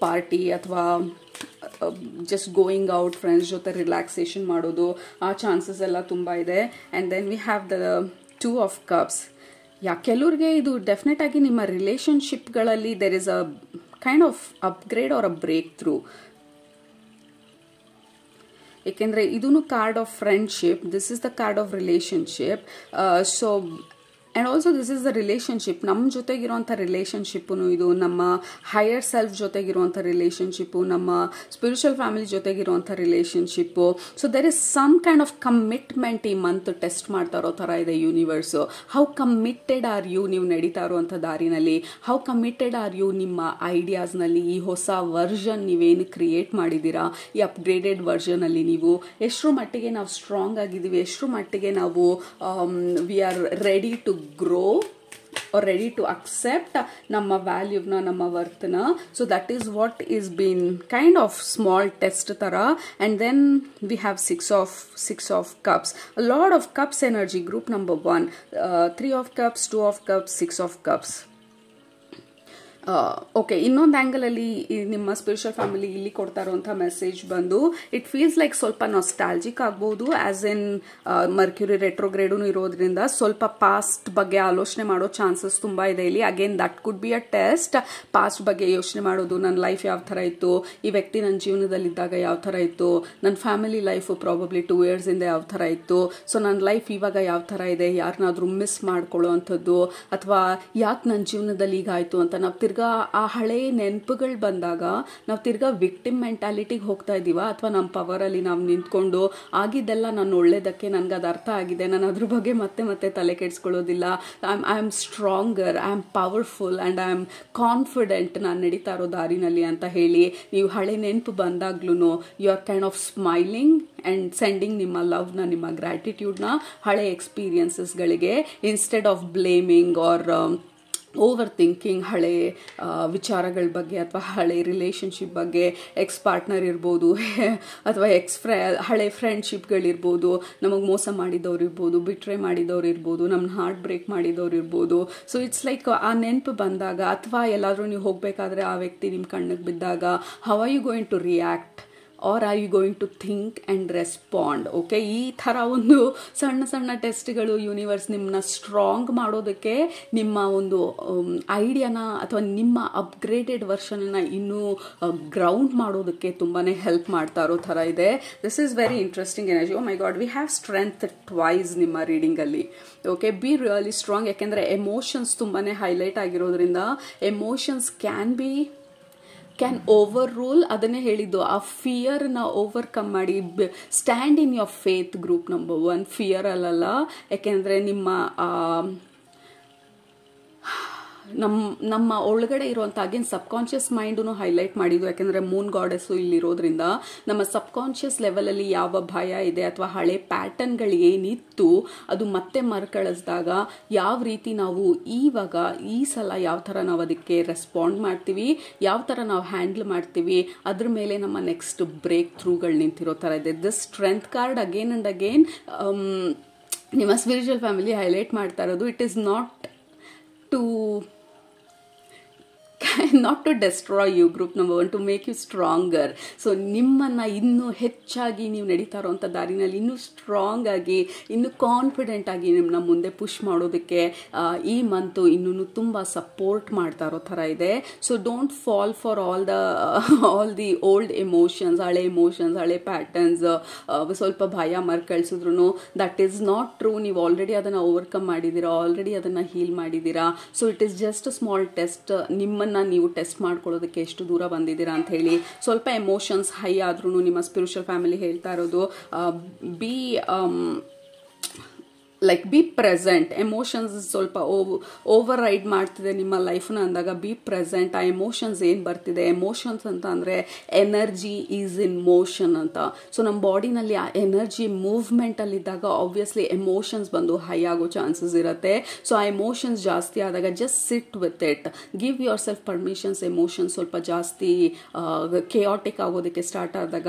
ಪಾರ್ಟಿ ಅಥವಾ ಜಸ್ಟ್ ಗೋಯಿಂಗ್ ಔಟ್ ಫ್ರೆಂಡ್ಸ್ ಜೊತೆ ರಿಲ್ಯಾಕ್ಸೇಷನ್ ಮಾಡೋದು, ಆ chances ಎಲ್ಲ ತುಂಬ ಇದೆ. And then we have the 2 of Cups. ಕೆಲವ್ರಿಗೆ ಇದು ಡೆಫಿನೆಟ್ ಆಗಿ ನಿಮ್ಮ ರಿಲೇಷನ್ಶಿಪ್ಗಳಲ್ಲಿ there is a kind of upgrade R a breakthrough. ಏಕೆಂದರೆ ಇದೂ card of friendship, this is the card of relationship. So and also this is the relationship, ನಮ್ಮ ಜೊತೆಗಿರುವಂಥ relationship ಇದು, ನಮ್ಮ ಹೈಯರ್ ಸೆಲ್ಫ್ ಜೊತೆಗಿರುವಂಥ ರಿಲೇಷನ್ಶಿಪ್ಪು, ನಮ್ಮ ಸ್ಪಿರಿಚುವಲ್ ಫ್ಯಾಮಿಲಿ ಜೊತೆಗಿರುವಂಥ relationship. So there is some kind of commitment ಈ ಮಂತ್ ಟೆಸ್ಟ್ ಮಾಡ್ತಾ ಇರೋ ಥರ ಇದೆ universe. How committed are you ನೀವು ನಡೀತಾ ಇರುವಂಥ ದಾರಿನಲ್ಲಿ? ಹೌ ಕಮಿಟೆಡ್ ಆರ್ ಯು ನಿಮ್ಮ ಐಡಿಯಾಸ್ನಲ್ಲಿ? ಈ ಹೊಸ ವರ್ಷನ್ ನೀವೇನು ಕ್ರಿಯೇಟ್ ಮಾಡಿದ್ದೀರಾ, ಈ ಅಪ್ಗ್ರೇಡೆಡ್ ವರ್ಷನಲ್ಲಿ ನೀವು ಎಷ್ಟರ ಮಟ್ಟಿಗೆ ನಾವು ಸ್ಟ್ರಾಂಗ್ ಆಗಿದ್ದೀವಿ, ಎಷ್ಟರ ಮಟ್ಟಿಗೆ ನಾವು we are ready to grow or ready to accept ನಮ್ಮ ವ್ಯಾಲ್ಯೂನ, ನಮ್ಮ ವರ್ತನ. So that is what is been kind of small test ಥರ. And then we have 6 of Cups. a lot of cups energy. group number 1, 3 of Cups, 2 of Cups, 6 of Cups. Okay, ಇನ್ನೊಂದು ಆ್ಯಂಗಲಲ್ಲಿ ನಿಮ್ಮ spiritual family ಇಲ್ಲಿ ಕೊಡ್ತಾ ಇರುವಂಥ message ಬಂದು it feels like ಸ್ವಲ್ಪ nostalgic ಆಗ್ಬೋದು, as in Mercury ರೆಟ್ರೋಗ್ರೇಡೂ ಇರೋದ್ರಿಂದ ಸ್ವಲ್ಪ ಪಾಸ್ಟ್ ಬಗ್ಗೆ ಆಲೋಚನೆ ಮಾಡೋ ಚಾನ್ಸಸ್ ತುಂಬ ಇದೆ ಇಲ್ಲಿ. Again that could be a test. Past ಬಗ್ಗೆ ಯೋಚನೆ ಮಾಡೋದು, ನನ್ನ ಲೈಫ್ ಯಾವ ಥರ ಇತ್ತು, ಈ ವ್ಯಕ್ತಿ ನನ್ನ ಜೀವನದಲ್ಲಿದ್ದಾಗ ಯಾವ ಥರ ಇತ್ತು, ನನ್ನ ಫ್ಯಾಮಿಲಿ ಲೈಫು ಪ್ರಾಬಬ್ಲಿ 2 years ಇಂದ ಯಾವ ಥರ ಇತ್ತು, ಸೊ ನನ್ನ ಲೈಫ್ ಇವಾಗ ಯಾವ ಥರ ಇದೆ, ಯಾರನ್ನಾದ್ರೂ ಮಿಸ್ ಮಾಡ್ಕೊಳ್ಳೋ ಅಂಥದ್ದು, ಅಥವಾ ಯಾಕೆ ನನ್ನ ಜೀವನದಲ್ಲಿ ಈಗ ಆಯಿತು ಅಂತ ನಾವು ತಿರ್ಗಾ ಆ ಹಳೆ ನೆನಪುಗಳು ಬಂದಾಗ ನಾವು ತಿರ್ಗಾ ವಿಕ್ಟಿಮ್ ಮೆಂಟಾಲಿಟಿಗೆ ಹೋಗ್ತಾ ಇದ್ದೀವ, ಅಥವಾ ನಮ್ಮ ಪವರಲ್ಲಿ ನಾವು ನಿಂತ್ಕೊಂಡು ಆಗಿದ್ದೆಲ್ಲ ನಾನು ಒಳ್ಳೇದಕ್ಕೆ, ನನಗೆ ಅದು ಅರ್ಥ ಆಗಿದೆ, ನಾನು ಅದ್ರ ಬಗ್ಗೆ ಮತ್ತೆ ತಲೆ ಕೆಡಿಸ್ಕೊಳ್ಳೋದಿಲ್ಲ, I am stronger, I am powerful and I am confident ನಾನು ನಡೀತಾ ಇರೋ ದಾರಿನಲ್ಲಿ ಅಂತ ಹೇಳಿ ನೀವು ಹಳೆ ನೆನಪು ಬಂದಾಗ್ಲೂ you are kind of smiling and sending ನಿಮ್ಮ ಲವ್ನ, ನಿಮ್ಮ ಗ್ರ್ಯಾಟಿಟ್ಯೂಡ್ನ ಹಳೆ ಎಕ್ಸ್ಪೀರಿಯನ್ಸಸ್ಗಳಿಗೆ, instead of blaming or overthinking ಹಳೆ ವಿಚಾರಗಳ ಬಗ್ಗೆ ಅಥವಾ ಹಳೆ ರಿಲೇಷನ್ಶಿಪ್ ಬಗ್ಗೆ. ಎಕ್ಸ್ ಪಾರ್ಟ್ನರ್ ಇರ್ಬೋದು ಅಥವಾ ಹಳೆ ಫ್ರೆಂಡ್ಶಿಪ್ಗಳಿರ್ಬೋದು, ನಮಗೆ ಮೋಸ ಮಾಡಿದವ್ರು ಇರ್ಬೋದು, ಬಿಟ್ರೆ ಮಾಡಿದವ್ರು ಇರ್ಬೋದು, ನಮ್ಮನ್ನ ಹಾರ್ಟ್ ಬ್ರೇಕ್ ಮಾಡಿದವ್ರು ಇರ್ಬೋದು. ಸೊ ಇಟ್ಸ್ ಲೈಕ್ ಆ ನೆನಪು ಬಂದಾಗ, ಅಥವಾ ಎಲ್ಲಾದರೂ ನೀವು ಹೋಗಬೇಕಾದ್ರೆ ಆ ವ್ಯಕ್ತಿ ನಿಮ್ಮ ಕಣ್ಣಿಗೆ ಬಿದ್ದಾಗ, how are you going to react or are you going to think and respond. Okay, ಈ ಥರ ಒಂದು ಸಣ್ಣ ಸಣ್ಣ ಟೆಸ್ಟ್ಗಳು ಯೂನಿವರ್ಸ್ ನಿಮ್ಮನ್ನ ಸ್ಟ್ರಾಂಗ್ ಮಾಡೋದಕ್ಕೆ, ನಿಮ್ಮ ಒಂದು ಐಡಿಯಾನ ಅಥವಾ ನಿಮ್ಮ ಅಪ್ಗ್ರೇಡೆಡ್ ವರ್ಷನನ್ನು ಇನ್ನೂ ಗ್ರೌಂಡ್ ಮಾಡೋದಕ್ಕೆ ತುಂಬಾ ಹೆಲ್ಪ್ ಮಾಡ್ತಾ ಇರೋ ಥರ ಇದೆ. This is very interesting energy. Oh my god, we have strength twice ನಿಮ್ಮ ರೀಡಿಂಗಲ್ಲಿ. Okay, be really strong. ಯಾಕೆಂದರೆ ಎಮೋಷನ್ಸ್ ತುಂಬಾ ಹೈಲೈಟ್ ಆಗಿರೋದ್ರಿಂದ ಎಮೋಷನ್ಸ್ ಕ್ಯಾನ್ ಓವರ್ ರೂಲ್. ಅದನ್ನೇ ಹೇಳಿದ್ದು, ಆ ಫಿಯರ್ನ ಓವರ್ಕಮ್ ಮಾಡಿ stand in your faith. Group number 1 fear ಅಲ್ಲಲ್ಲ, ಯಾಕೆಂದರೆ ನಮ್ಮ ಒಳಗಡೆ ಇರುವಂಥ ಅಗೇನ್ ಸಬ್ಕಾನ್ಷಿಯಸ್ ಮೈಂಡನ್ನು ಹೈಲೈಟ್ ಮಾಡಿದ್ದು. ಯಾಕೆಂದರೆ ಮೂನ್ ಗಾಡೆಸ್ಸು ಇಲ್ಲಿರೋದ್ರಿಂದ ನಮ್ಮ ಸಬ್ಕಾನ್ಷಿಯಸ್ ಲೆವೆಲಲ್ಲಿ ಯಾವ ಭಯ ಇದೆ ಅಥವಾ ಹಳೆ ಪ್ಯಾಟರ್ನ್ಗಳು ಏನಿತ್ತು ಅದು ಮತ್ತೆ ಮರುಕಳಿಸಿದಾಗ ಯಾವ ರೀತಿ ನಾವು ಇವಾಗ ಈ ಸಲ ಯಾವ ಥರ ನಾವು ಅದಕ್ಕೆ ರೆಸ್ಪಾಂಡ್ ಮಾಡ್ತೀವಿ, ಯಾವ ಥರ ನಾವು ಹ್ಯಾಂಡಲ್ ಮಾಡ್ತೀವಿ, ಅದ್ರ ಮೇಲೆ ನಮ್ಮ ನೆಕ್ಸ್ಟ್ ಬ್ರೇಕ್ ಥ್ರೂಗಳು ನಿಂತಿರೋ ಥರ ಇದೆ. This strength card again and again ನಿಮ್ಮ ಸ್ಪಿರಿಚುವಲ್ ಫ್ಯಾಮಿಲಿ ಹೈಲೈಟ್ ಮಾಡ್ತಾ ಇರೋದು. It is not to destroy you, group number 1, to make you stronger. So ನಿಮ್ಮನ್ನು ಇನ್ನೂ ಹೆಚ್ಚಾಗಿ ನೀವು ನಡೀತಾ ಇರೋವಂಥ ದಾರಿನಲ್ಲಿ ಇನ್ನೂ ಸ್ಟ್ರಾಂಗ್ ಆಗಿ, ಇನ್ನೂ ಕಾನ್ಫಿಡೆಂಟ್ ಆಗಿ ನಿಮ್ಮನ್ನ ಮುಂದೆ ಪುಷ್ ಮಾಡೋದಕ್ಕೆ ಈ ಮಂತು ಇನ್ನೂ ತುಂಬ ಸಪೋರ್ಟ್ ಮಾಡ್ತಾ ಇರೋ ಥರ ಇದೆ. So don't fall for all the old emotions, ಹಳೆ ಪ್ಯಾಟರ್ನ್ಸ್. ಸ್ವಲ್ಪ ಭಯ ಮರ್ಕಳಿಸಿದ್ರು ದಟ್ ಈಸ್ ನಾಟ್ ಟ್ರೂ. ನೀವು ಆಲ್ರೆಡಿ ಅದನ್ನು ಓವರ್ಕಮ್ ಮಾಡಿದ್ದೀರಾ, ಆಲ್ರೆಡಿ ಅದನ್ನು ಹೀಲ್ ಮಾಡಿದ್ದೀರಾ. So it is just a small test. ನಿಮ್ಮನ್ನು ನೀವು ಟೆಸ್ಟ್ ಮಾಡ್ಕೊಳ್ಳೋದಕ್ಕೆ ಎಷ್ಟು ದೂರ ಬಂದಿದ್ದೀರಾ ಅಂತ ಹೇಳಿ. ಸ್ವಲ್ಪ ಎಮೋಷನ್ಸ್ ಹೈ ಆದ್ರೂ ನಿಮ್ಮ ಸ್ಪಿರಿಚುವಲ್ ಫ್ಯಾಮಿಲಿ ಹೇಳ್ತಾ ಇರೋದು ಬಿ ಪ್ರೆಸೆಂಟ್. ಎಮೋಷನ್ಸ್ ಸ್ವಲ್ಪ ಓವರ್ ರೈಡ್ ಮಾಡ್ತಿದೆ ನಿಮ್ಮ ಲೈಫ್ನ ಅಂದಾಗ ಬಿ ಪ್ರೆಸೆಂಟ್. ಆ ಎಮೋಷನ್ಸ್ ಏನು ಬರ್ತಿದೆ, ಎಮೋಷನ್ಸ್ ಅಂತ ಅಂದರೆ ಎನರ್ಜಿ ಈಸ್ ಇನ್ ಮೋಷನ್ ಅಂತ. ಸೊ ನಮ್ಮ ಬಾಡಿನಲ್ಲಿ ಆ ಎನರ್ಜಿ ಮೂವ್ಮೆಂಟಲ್ಲಿದ್ದಾಗ ಆಬ್ವಿಯಸ್ಲಿ ಎಮೋಷನ್ಸ್ ಬಂದು ಹೈ ಆಗೋ ಚಾನ್ಸಸ್ ಇರುತ್ತೆ. ಸೊ ಆ ಎಮೋಷನ್ಸ್ ಜಾಸ್ತಿ ಆದಾಗ just sit with it, give your self permissions. Emotions ಸ್ವಲ್ಪ ಜಾಸ್ತಿ ಕೆಯಾಟಿಕ್ ಆಗೋದಕ್ಕೆ ಸ್ಟಾರ್ಟ್ ಆದಾಗ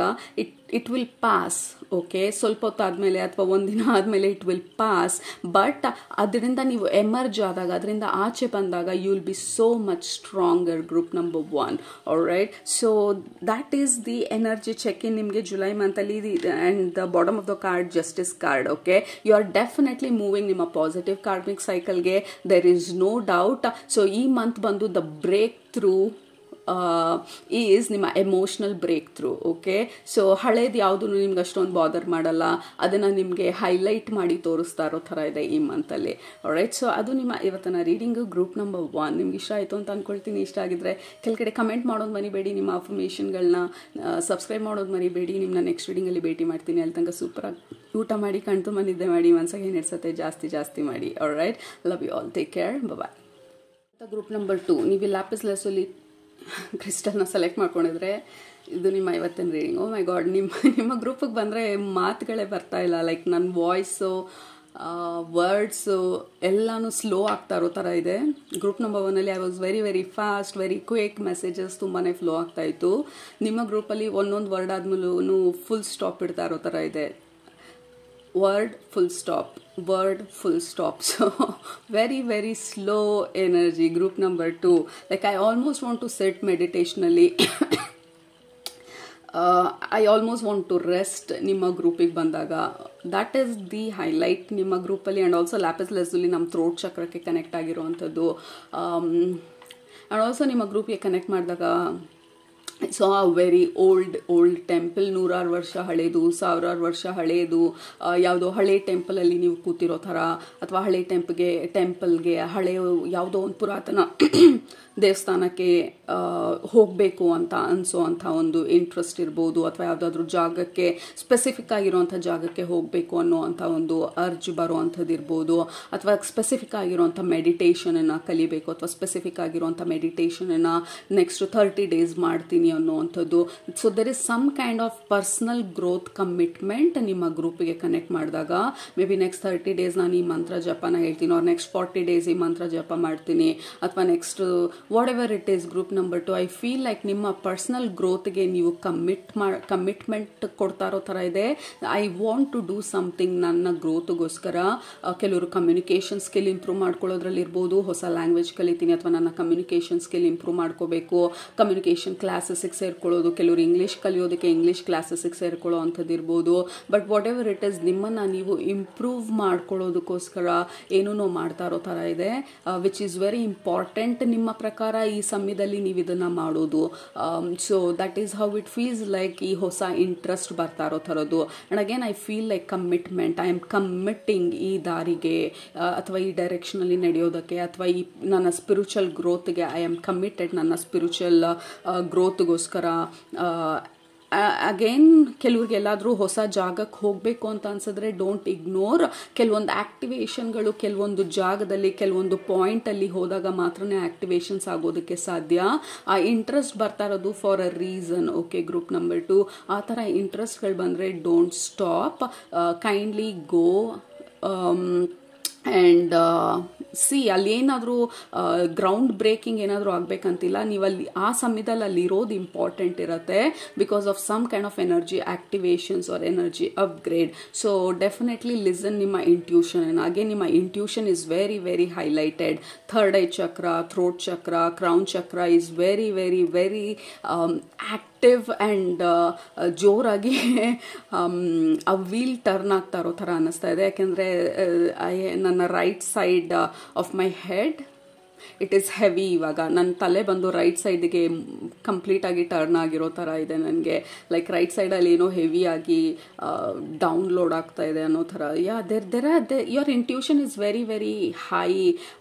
ಇಟ್ ವಿಲ್ ಪಾಸ್. ಓಕೆ, ಸ್ವಲ್ಪ ಹೊತ್ತಾದಮೇಲೆ ಅಥವಾ ಒಂದಿನ ಆದಮೇಲೆ ಇಟ್ ವಿಲ್ ಪಾಸ್. ಬಟ್ ಅದರಿಂದ ನೀವು ಎಮರ್ಜ್ ಆದಾಗ, ಅದರಿಂದ ಆಚೆ ಬಂದಾಗ you will be so much stronger. Group number 1. Alright, so that is the energy check in ನಿಮಗೆ ಜುಲೈ ಮಂತಲ್ಲಿ. And the bottom of the card justice card. Okay, you are definitely moving ನಿಮ್ಮ positive karmic ಸೈಕಲ್ಗೆ, there is no doubt. So ಈ month ಬಂದು the breakthrough is ನಿಮ್ಮ emotional breakthrough. Okay, so ಹಳೇದು ಯಾವುದು ನಿಮ್ಗೆ ಅಷ್ಟೊಂದು ಬಾದರ್ ಮಾಡಲ್ಲ, ಅದನ್ನು ನಿಮಗೆ ಹೈಲೈಟ್ ಮಾಡಿ ತೋರಿಸ್ತಾ ಇರೋ ಥರ ಇದೆ ಈ ಮಂತಲ್ಲಿ. ಆಲ್ರೈಟ್, ಸೊ ಅದು ನಿಮ್ಮ ಇವತ್ತಿನ ರೀಡಿಂಗು ಗ್ರೂಪ್ ನಂಬರ್ 1. ನಿಮ್ಗೆ ಇಷ್ಟ ಆಯಿತು ಅಂತ ಅಂದ್ಕೊಳ್ತೀನಿ. ಇಷ್ಟ ಆಗಿದ್ರೆ ಕೆಳಗಡೆ ಕಮೆಂಟ್ ಮಾಡೋದು ಮರಿಬೇಡಿ, ನಿಮ್ಮ ಅಫರ್ಮೇಷನ್ಗಳನ್ನ ಸಬ್ಸ್ಕ್ರೈಬ್ ಮಾಡೋದು ಮರಿಬೇಡಿ. ನಿಮ್ಮನ್ನ ನೆಕ್ಸ್ಟ್ ರೀಡಿಂಗಲ್ಲಿ ಭೇಟಿ ಮಾಡ್ತೀನಿ. ಅಲ್ಲಿ ತನಕ ಸೂಪರಾಗಿ ಊಟ ಮಾಡಿ, ಕಣ್ತುಂಬ ನಿದ್ದೆ ಮಾಡಿ, ಮನಸ್ಸಿಗೆ ಏನು ಇಡ್ಸತ್ತೆ ಜಾಸ್ತಿ ಮಾಡಿ. Alright, love you all, take care, bye. Group number 2, ನೀವು ಲ್ಯಾಪಿಸ್ ಲಾಜುಲಿ ಕ್ರಿಸ್ಟಲ್ನ ಸೆಲೆಕ್ಟ್ ಮಾಡ್ಕೊಂಡಿದ್ರೆ ಇದು ನಿಮ್ಮ ಇವತ್ತಿನ ರೀಡಿಂಗ್. ಓ ಮೈ ಗಾಡ್, ನಿಮ್ಮ ಗ್ರೂಪಿಗೆ ಬಂದರೆ ಮಾತುಗಳೇ ಬರ್ತಾ ಇಲ್ಲ. ಲೈಕ್ ನನ್ನ ವಾಯ್ಸು, ವರ್ಡ್ಸು ಎಲ್ಲನೂ ಸ್ಲೋ ಆಗ್ತಾ ಇರೋ ಥರ ಇದೆ. ಗ್ರೂಪ್ ನಂಬರ್ 1ಅಲ್ಲಿ I was very fast, very quick. Messages ತುಂಬಾ ಫ್ಲೋ ಆಗ್ತಾ ಇತ್ತು. ನಿಮ್ಮ ಗ್ರೂಪಲ್ಲಿ ಒಂದೊಂದು ವರ್ಡ್ ಆದ್ಮೇಲೂ ಫುಲ್ ಸ್ಟಾಪ್ ಇಡ್ತಾ ಇರೋ ಥರ ಇದೆ. word full stop. So very slow energy. Group number 2, like I almost want to sit meditationally. I almost want to rest. ನಿಮ್ಮ ಗ್ರೂಪಿಗೆ ಬಂದಾಗ that is the highlight ನಿಮ್ಮ ಗ್ರೂಪಲ್ಲಿ. ಆ್ಯಂಡ್ ಆಲ್ಸೋ ಲ್ಯಾಪಿಸ್ ಲಾಜುಲಿ ನಮ್ಮ throat ಚಕ್ರಕ್ಕೆ ಕನೆಕ್ಟ್ ಆಗಿರುವಂಥದ್ದು. ಆ್ಯಂಡ್ ಆಲ್ಸೋ ನಿಮ್ಮ ಗ್ರೂಪಿಗೆ connect ಮಾಡಿದಾಗ ಸೊ ಆ ವೆರಿ ಓಲ್ಡ್ ಟೆಂಪಲ್, 100 ವರ್ಷ ಹಳೇದು, 1000 ವರ್ಷ ಹಳೇದು, ಯಾವುದೋ ಹಳೆ ಟೆಂಪಲಲ್ಲಿ ನೀವು ಕೂತಿರೋ ಥರ, ಅಥವಾ ಹಳೆ ಟೆಂಪಲ್ಗೆ ಹಳೆಯ ಯಾವುದೋ ಒಂದು ಪುರಾತನ ದೇವಸ್ಥಾನಕ್ಕೆ ಹೋಗಬೇಕು ಅಂತ ಅನಿಸೋ ಅಂಥ ಒಂದು ಇಂಟ್ರೆಸ್ಟ್ ಇರ್ಬೋದು, ಅಥವಾ ಯಾವುದಾದ್ರೂ ಜಾಗಕ್ಕೆ ಸ್ಪೆಸಿಫಿಕ್ ಆಗಿರೋಂಥ ಜಾಗಕ್ಕೆ ಹೋಗಬೇಕು ಅನ್ನೋ ಅಂಥ ಒಂದು ಅರ್ಜ್ ಬರೋವಂಥದ್ದು ಇರ್ಬೋದು, ಅಥವಾ ಸ್ಪೆಸಿಫಿಕ್ ಆಗಿರೋಂಥ ಮೆಡಿಟೇಷನನ್ನು ಕಲಿಬೇಕು, ಅಥವಾ ಸ್ಪೆಸಿಫಿಕ್ ಆಗಿರೋಂಥ ಮೆಡಿಟೇಷನನ್ನು ನೆಕ್ಸ್ಟ್ 30 days ಮಾಡ್ತೀನಿ ಅನ್ನೋವಂಥದ್ದು. So there is some kind of personal growth commitment ನಿಮ್ಮ ಗ್ರೂಪಿಗೆ ಕನೆಕ್ಟ್ ಮಾಡಿದಾಗ ಮೇ ಬಿ ನೆಕ್ಸ್ಟ್ 30 days ನಾನು ಈ ಮಂತ್ರ ಜಪನ ಹೇಳ್ತೀನಿ, ಅವ್ರು ನೆಕ್ಸ್ಟ್ 40 days ಈ ಮಂತ್ರ ಜಪ ಮಾಡ್ತೀನಿ, ಅಥವಾ next whatever it is. Group number 2, I feel like ನಿಮ್ಮ ಪರ್ಸನಲ್ ಗ್ರೋತ್ಗೆ ನೀವು ಕಮಿಟ್ಮೆಂಟ್ ಕೊಡ್ತಾ ಇರೋ ಥರ ಇದೆ. I want to do something ನನ್ನ ಗ್ರೋತ್ಗೋಸ್ಕರ. ಕೆಲವರು ಕಮ್ಯುನಿಕೇಷನ್ ಸ್ಕಿಲ್ ಇಂಪ್ರೂವ್ ಮಾಡ್ಕೊಳ್ಳೋದ್ರಲ್ಲಿ ಇರ್ಬೋದು, ಹೊಸ ಲ್ಯಾಂಗ್ವೇಜ್ ಕಲಿತೀನಿ ಅಥವಾ ನನ್ನ ಕಮ್ಯುನಿಕೇಷನ್ ಸ್ಕಿಲ್ ಇಂಪ್ರೂವ್ ಮಾಡ್ಕೋಬೇಕು, ಕಮ್ಯುನಿಕೇಷನ್ ಕ್ಲಾಸಸ್ ಕ್ಲಾಸಸ್ಸಿಗೆ ಸೇರ್ಕೊಳ್ಳೋದು, ಕೆಲವರು ಇಂಗ್ಲೀಷ್ ಕಲಿಯೋದಕ್ಕೆ ಇಂಗ್ಲೀಷ್ ಕ್ಲಾಸಸ್ಸಿಗೆ ಸೇರ್ಕೊಳ್ಳೋ ಅಂಥದ್ದು ಇರ್ಬೋದು. But what ever it is, ನಿಮ್ಮನ್ನು ನೀವು ಇಂಪ್ರೂವ್ ಮಾಡ್ಕೊಳ್ಳೋದಕ್ಕೋಸ್ಕರ ಏನೂ ಮಾಡ್ತಾ ಇರೋ ಥರ ಇದೆ, ವಿಚ್ ಈಸ್ ವೆರಿ ಇಂಪಾರ್ಟೆಂಟ್ ನಿಮ್ಮ ಪ್ರಕಾರ ಈ ಸಮಯದಲ್ಲಿ ನೀವು ಇದನ್ನು ಮಾಡೋದು. So that is how it feels like. ಈ ಹೊಸ ಇಂಟ್ರೆಸ್ಟ್ ಬರ್ತಾ ಇರೋ ಥರದ್ದು. And again I feel like commitment. I am committing ಈ ದಾರಿಗೆ ಅಥವಾ ಈ ಡೈರೆಕ್ಷನಲ್ಲಿ ನಡೆಯೋದಕ್ಕೆ, ಅಥವಾ ಈ ನನ್ನ ಸ್ಪಿರಿಚುವಲ್ ಗ್ರೋತ್ಗೆ ಐ ಆಮ್ ಕಮಿಟೆಡ್. ನನ್ನ ಸ್ಪಿರಿಚುವಲ್ ಗ್ರೋತ್ಗೋಸ್ಕರ ಅಗೇನ್ ಕೆಲವ್ರಿಗೆ ಎಲ್ಲಾದರೂ ಹೊಸ ಜಾಗಕ್ಕೆ ಹೋಗಬೇಕು ಅಂತ ಅನ್ಸಿದ್ರೆ ಡೋಂಟ್ ಇಗ್ನೋರ್. ಕೆಲವೊಂದು ಆಕ್ಟಿವೇಶನ್ಗಳು ಕೆಲವೊಂದು ಜಾಗದಲ್ಲಿ ಕೆಲವೊಂದು ಪಾಯಿಂಟಲ್ಲಿ ಹೋದಾಗ ಮಾತ್ರನೇ ಆಕ್ಟಿವೇಶನ್ಸ್ ಆಗೋದಕ್ಕೆ ಸಾಧ್ಯ. ಆ ಇಂಟ್ರೆಸ್ಟ್ ಬರ್ತಾ ಇರೋದು for a reason. Okay, group number 2, ಆ ಥರ ಇಂಟ್ರೆಸ್ಟ್ಗಳು ಬಂದರೆ don't stop, kindly go and C. ಅಲ್ಲಿ ಏನಾದರೂ ಗ್ರೌಂಡ್ ಬ್ರೇಕಿಂಗ್ ಏನಾದರೂ ಆಗಬೇಕಂತಿಲ್ಲ. ನೀವು ಅಲ್ಲಿ ಆ ಸಮಯದಲ್ಲಿ ಅಲ್ಲಿ ಇರೋದು ಇಂಪಾರ್ಟೆಂಟ್ ಇರುತ್ತೆ, because of some kind of energy activations or energy upgrade. So definitely listen ನಿಮ್ಮ ಇಂಟ್ಯೂಷನ್. ಹಾಗೆ ನಿಮ್ಮ intuition is very very highlighted. Third eye chakra, throat chakra, crown chakra is very very very active and ಜೋರಾಗಿ ಆ ವೀಲ್ ಟರ್ನ್ ಆಗ್ತಾ ಇರೋ ಥರ ಅನ್ನಿಸ್ತಾ ಇದೆ. ಯಾಕೆಂದರೆ ನನ್ನ right side of my head it is heavy. ಇವಾಗ ನನ್ನ ತಲೆ ಬಂದು ರೈಟ್ ಸೈಡ್ಗೆ ಕಂಪ್ಲೀಟಾಗಿ ಟರ್ನ್ ಆಗಿರೋ ಥರ ಇದೆ ನನಗೆ. ಲೈಕ್ ರೈಟ್ ಸೈಡಲ್ಲಿ ಏನೋ ಹೆವಿಯಾಗಿ ಡೌನ್ಲೋಡ್ ಆಗ್ತಾ ಇದೆ ಅನ್ನೋ ಥರ. Your intuition is very very high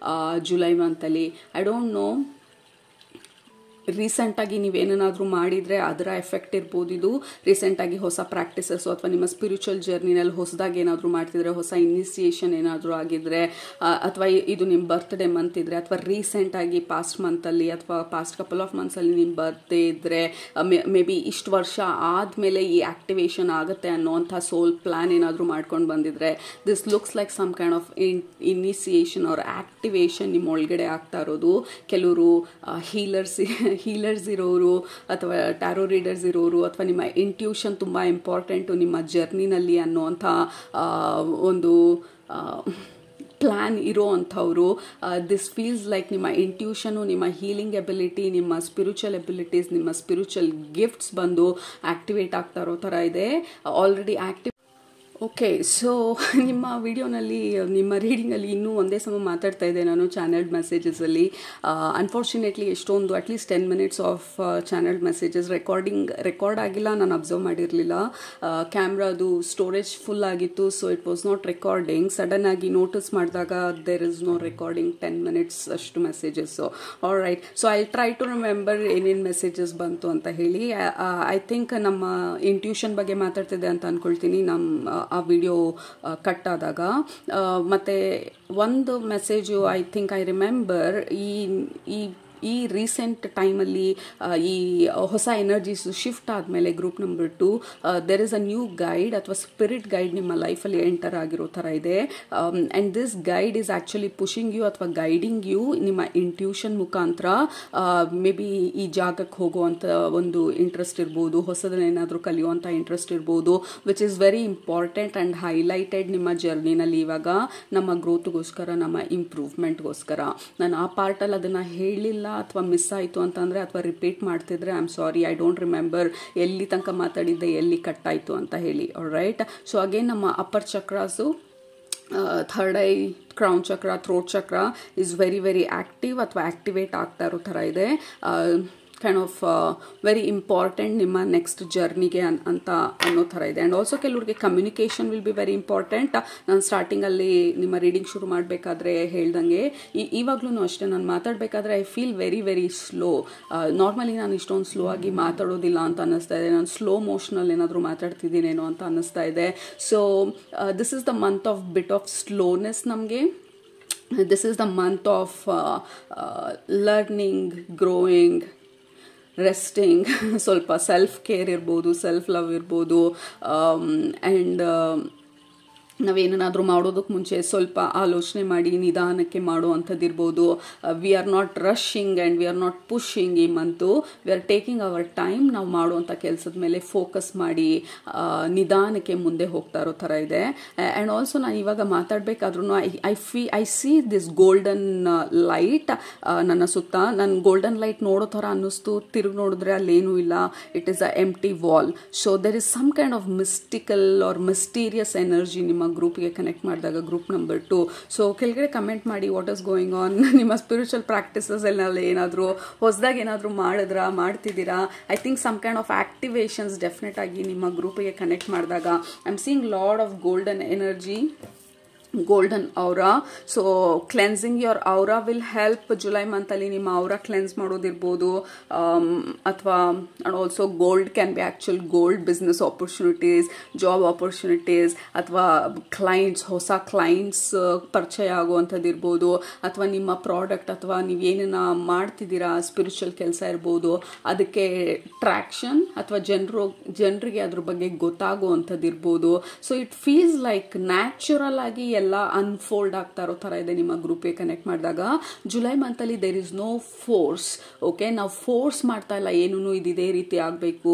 July ಮಂತಲ್ಲಿ. ಐ ಡೋಂಟ್ ನೋ, ರೀಸೆಂಟಾಗಿ ನೀವೇನಾದರೂ ಮಾಡಿದರೆ ಅದರ ಎಫೆಕ್ಟ್ ಇರ್ಬೋದು ಇದು. ರೀಸೆಂಟಾಗಿ ಹೊಸ ಪ್ರಾಕ್ಟೀಸಸ್ಸು ಅಥವಾ ನಿಮ್ಮ ಸ್ಪಿರಿಚುವಲ್ ಜರ್ನಿನಲ್ಲಿ ಹೊಸದಾಗಿ ಏನಾದರೂ ಮಾಡ್ತಿದ್ರೆ, ಹೊಸ ಇನಿಸಿಯೇಷನ್ ಏನಾದರೂ ಆಗಿದ್ರೆ, ಅಥವಾ ಇದು ನಿಮ್ಮ ಬರ್ತ್ಡೇ ಮಂತ್ ಇದ್ದರೆ, ಅಥವಾ ರೀಸೆಂಟಾಗಿ ಪಾಸ್ಟ್ ಮಂತಲ್ಲಿ ಅಥವಾ ಪಾಸ್ಟ್ ಕಪಲ್ ಆಫ್ ಮಂತ್ಸಲ್ಲಿ ನಿಮ್ಮ ಬರ್ತ್ಡೇ ಇದ್ದರೆ, ಮೇ ಬಿ ಇಷ್ಟು ವರ್ಷ ಆದಮೇಲೆ ಈ ಆಕ್ಟಿವೇಶನ್ ಆಗುತ್ತೆ ಅನ್ನೋವಂಥ ಸೋಲ್ ಪ್ಲ್ಯಾನ್ ಏನಾದರೂ ಮಾಡ್ಕೊಂಡು ಬಂದಿದ್ರೆ, this looks like some kind of initiation or activation ನಿಮ್ಮ ಒಳಗಡೆ ಆಗ್ತಾ ಇರೋದು. ಕೆಲವರು ಹೀಲರ್ಸ್ ಇರೋರು ಅಥವಾ ಟ್ಯಾರೋ ರೀಡರ್ಸ್ ಇರೋರು, ಅಥವಾ ನಿಮ್ಮ ಇಂಟ್ಯೂಷನ್ ತುಂಬ ಇಂಪಾರ್ಟೆಂಟು ನಿಮ್ಮ ಜರ್ನಿನಲ್ಲಿ ಅನ್ನೋವಂಥ ಒಂದು ಪ್ಲ್ಯಾನ್ ಇರೋ ಅಂಥವ್ರು, ದಿಸ್ ಫೀಲ್ಸ್ ಲೈಕ್ ನಿಮ್ಮ ಇಂಟ್ಯೂಷನು, ನಿಮ್ಮ ಹೀಲಿಂಗ್ ಎಬಿಲಿಟಿ, ನಿಮ್ಮ ಸ್ಪಿರಿಚುವಲ್ ಎಬಿಲಿಟೀಸ್, ನಿಮ್ಮ ಸ್ಪಿರಿಚುವಲ್ ಗಿಫ್ಟ್ಸ್ ಬಂದು ಆಕ್ಟಿವೇಟ್ ಆಗ್ತಾ ಇರೋ ಥರ ಇದೆ. Already active. ಓಕೆ, ಸೊ ನಿಮ್ಮ ವಿಡಿಯೋನಲ್ಲಿ, ನಿಮ್ಮ ರೀಡಿಂಗಲ್ಲಿ ಇನ್ನೂ ಒಂದೇ ಸಮ ಮಾತಾಡ್ತಾ ಇದ್ದೆ ನಾನು ಚಾನಲ್ಡ್ ಮೆಸೇಜಸಲ್ಲಿ. ಅನ್ಫಾರ್ಚುನೇಟ್ಲಿ ಎಷ್ಟೊಂದು at least 10 minutes of channelled messages record ಆಗಿಲ್ಲ. ನಾನು ಅಬ್ಸರ್ವ್ ಮಾಡಿರಲಿಲ್ಲ. ಕ್ಯಾಮ್ರಾದು ಸ್ಟೋರೇಜ್ ಫುಲ್ ಆಗಿತ್ತು, so it was not recording. Sudden ಆಗಿ ನೋಟಿಸ್ ಮಾಡಿದಾಗ there is no recording 10 minutes ಅಷ್ಟು messages. All right, so I try to remember ಏನೇನು ಮೆಸೇಜಸ್ ಬಂತು ಅಂತ ಹೇಳಿ. ಐ ಥಿಂಕ್ ನಮ್ಮ ಇಂಟ್ಯೂಷನ್ ಬಗ್ಗೆ ಮಾತಾಡ್ತಿದ್ದೆ ಅಂತ ಅಂದ್ಕೊಳ್ತೀನಿ ನಮ್ಮ ಆ ವಿಡಿಯೋ ಕಟ್ ಆದಾಗ. ಮತ್ತು ಒಂದು message I think I remember, ಈ ರೀಸೆಂಟ್ ಟೈಮಲ್ಲಿ ಈ ಹೊಸ ಎನರ್ಜೀಸ್ ಶಿಫ್ಟ್ ಆದಮೇಲೆ group number 2 there is a new guide ಅಥವಾ ಸ್ಪಿರಿಟ್ ಗೈಡ್ ನಿಮ್ಮ ಲೈಫಲ್ಲಿ ಎಂಟರ್ ಆಗಿರೋ ಥರ ಇದೆ. And this guide is actually pushing you ಅಥವಾ ಗೈಡಿಂಗ್ ಯು ನಿಮ್ಮ ಇಂಟ್ಯೂಷನ್ ಮುಖಾಂತರ. ಮೇ ಬಿ ಈ ಜಾಗಕ್ಕೆ ಹೋಗುವಂಥ ಒಂದು ಇಂಟ್ರೆಸ್ಟ್ ಇರ್ಬೋದು, ಹೊಸದನ್ನೇನಾದರೂ ಕಲಿಯುವಂಥ ಇಂಟ್ರೆಸ್ಟ್ ಇರ್ಬೋದು, which is very important and highlighted ನಿಮ್ಮ ಜರ್ನಿನಲ್ಲಿ ಇವಾಗ ನಮ್ಮ ಗ್ರೋತ್ಗೋಸ್ಕರ, ನಮ್ಮ ಇಂಪ್ರೂವ್ಮೆಂಟ್ಗೋಸ್ಕರ. ನಾನು ಆ ಪಾರ್ಟಲ್ಲಿ ಅದನ್ನು ಹೇಳಿಲ್ಲ ಅಥವಾ ಮಿಸ್ ಆಯಿತು ಅಂತಂದರೆ, ಅಥವಾ ರಿಪೀಟ್ ಮಾಡ್ತಿದ್ರೆ I am sorry, I don't remember ಎಲ್ಲಿ ತನಕ ಮಾತಾಡಿದ್ದೆ, ಎಲ್ಲಿ ಕಟ್ ಆಯಿತು ಅಂತ ಹೇಳಿ. ರೈಟ್, ಸೊ ಅಗೇನ್ ನಮ್ಮ ಅಪ್ಪರ್ ಚಕ್ರಾಸು, ಥರ್ಡ್ ಐ, ಕ್ರೌನ್ ಚಕ್ರ, ಥ್ರೋಟ್ ಚಕ್ರ ಇಸ್ ವೆರಿ ವೆರಿ ಆಕ್ಟಿವ್ ಅಥವಾ ಆಕ್ಟಿವೇಟ್ ಆಗ್ತಾ ಇರೋ ಥರ ಇದೆ. ಕೈಂಡ್ ಆಫ್ ವೆರಿ ಇಂಪಾರ್ಟೆಂಟ್ ನಿಮ್ಮ ನೆಕ್ಸ್ಟ್ ಜರ್ನಿಗೆ ಅಂತ ಅನ್ನೋ ಥರ ಇದೆ. ಆ್ಯಂಡ್ ಆಲ್ಸೋ ಕೆಲವ್ರಿಗೆ communication will be very important. ನಾನು ಸ್ಟಾರ್ಟಿಂಗಲ್ಲಿ ನಿಮ್ಮ ರೀಡಿಂಗ್ ಶುರು ಮಾಡಬೇಕಾದ್ರೆ ಹೇಳ್ದಂಗೆ, ಇವಾಗಲೂ ಅಷ್ಟೇ ನಾನು ಮಾತಾಡಬೇಕಾದ್ರೆ I feel very very slow. Normally ನಾನು ಇಷ್ಟೊಂದು ಸ್ಲೋ ಆಗಿ ಮಾತಾಡೋದಿಲ್ಲ ಅಂತ ಅನ್ನಿಸ್ತಾ ಇದೆ. ನಾನು ಸ್ಲೋ ಮೋಷನಲ್ಲಿ ಏನಾದರೂ ಮಾತಾಡ್ತಿದ್ದೀನೇನೋ ಅಂತ ಅನ್ನಿಸ್ತಾ ಇದೆ. So this is the month of bit of slowness ನಮಗೆ. This is the month of learning, growing, resting, ಸ್ವಲ್ಪ ಸೆಲ್ಫ್ ಕೇರ್ ಇರ್ಬೋದು, ಸೆಲ್ಫ್ ಲವ್ ಇರ್ಬೋದು, ಆ್ಯಂಡ್ ನಾವೇನಾದರೂ ಮಾಡೋದಕ್ಕೆ ಮುಂಚೆ ಸ್ವಲ್ಪ ಆಲೋಚನೆ ಮಾಡಿ ನಿಧಾನಕ್ಕೆ ಮಾಡುವಂಥದ್ದಿರ್ಬೋದು. We are not rushing and we are not pushing. ಈ month we are taking our time. ನಾವು ಮಾಡುವಂಥ ಕೆಲಸದ ಮೇಲೆ ಫೋಕಸ್ ಮಾಡಿ ನಿಧಾನಕ್ಕೆ ಮುಂದೆ ಹೋಗ್ತಾ ಇರೋ ಥರ ಇದೆ. ಆ್ಯಂಡ್ ಆಲ್ಸೋ ನಾನು ಇವಾಗ ಮಾತಾಡಬೇಕಾದ್ರೂ I see this golden light ನನ್ನ ಸುತ್ತ. ನನ್ನ ಗೋಲ್ಡನ್ ಲೈಟ್ ನೋಡೋ ಥರ ಅನ್ನಿಸ್ತು, ತಿರುಗಿ ನೋಡಿದ್ರೆ ಅಲ್ಲೇನೂ ಇಲ್ಲ. It is a empty wall. So there is some kind of mystical or mysterious energy ನಿಮ್ಮ ಗ್ರೂಪ್ಗೆ ಕನೆಕ್ಟ್ ಮಾಡಿದಾಗ, ಗ್ರೂಪ್ ನಂಬರ್ 2. ಸೊ ಕೆಳಗಡೆ ಕಮೆಂಟ್ ಮಾಡಿ ವಾಟ್ ಇಸ್ ಗೋಯಿಂಗ್ ಆನ್. ನಿಮ್ಮ ಸ್ಪಿರಿಚುವಲ್ ಪ್ರಾಕ್ಟೀಸಸ್ ಎಲ್ಲ ಏನಾದರೂ ಹೊಸದಾಗಿ ಏನಾದರೂ ಮಾಡ್ತಿದ್ದೀರಾ? I think some kind of activations definite ಆಗಿ ನಿಮ್ಮ ಗ್ರೂಪಿಗೆ ಕನೆಕ್ಟ್ ಮಾಡಿದಾಗ I am seeing lot of golden energy, golden aura. So cleansing your aura will help. July month ಅಲ್ಲಿ ನಿಮ್ಮ aura cleanse ಮಾಡೋದಿರ್ಬೋದು. ಅಥವಾ and also gold can be actual gold, business opportunities, job opportunities, ಅಥವಾ clients, ಹೊಸ clients ಪರಿಚಯ ಆಗುವಂಥದ್ದಿರ್ಬೋದು. ಅಥವಾ ನಿಮ್ಮ product ಅಥವಾ ನೀವು ಏನನ್ನ ಮಾಡ್ತಿದ್ದೀರಾ, ಸ್ಪಿರಿಚುವಲ್ ಕೆಲಸ ಇರ್ಬೋದು, ಅದಕ್ಕೆ ಟ್ರ್ಯಾಕ್ಷನ್ ಅಥವಾ ಜನರಿಗೆ ಅದ್ರ ಬಗ್ಗೆ ಗೊತ್ತಾಗುವಂಥದ್ದಿರ್ಬೋದು. So it feels like natural ಆಗಿ ಎಲ್ಲ ಅನ್ಫೋಲ್ಡ್ ಆಗ್ತಾ ಇರೋ ಥರ ಇದೆ ನಿಮ್ಮ ಗ್ರೂಪ್ಗೆ ಕನೆಕ್ಟ್ ಮಾಡಿದಾಗ. ಜುಲೈ ಮಂತಲ್ಲಿ there is no force. Okay, ನಾವು ಫೋರ್ಸ್ ಮಾಡ್ತಾ ಇಲ್ಲ ಏನೂ ಇದೇ ರೀತಿ ಆಗಬೇಕು,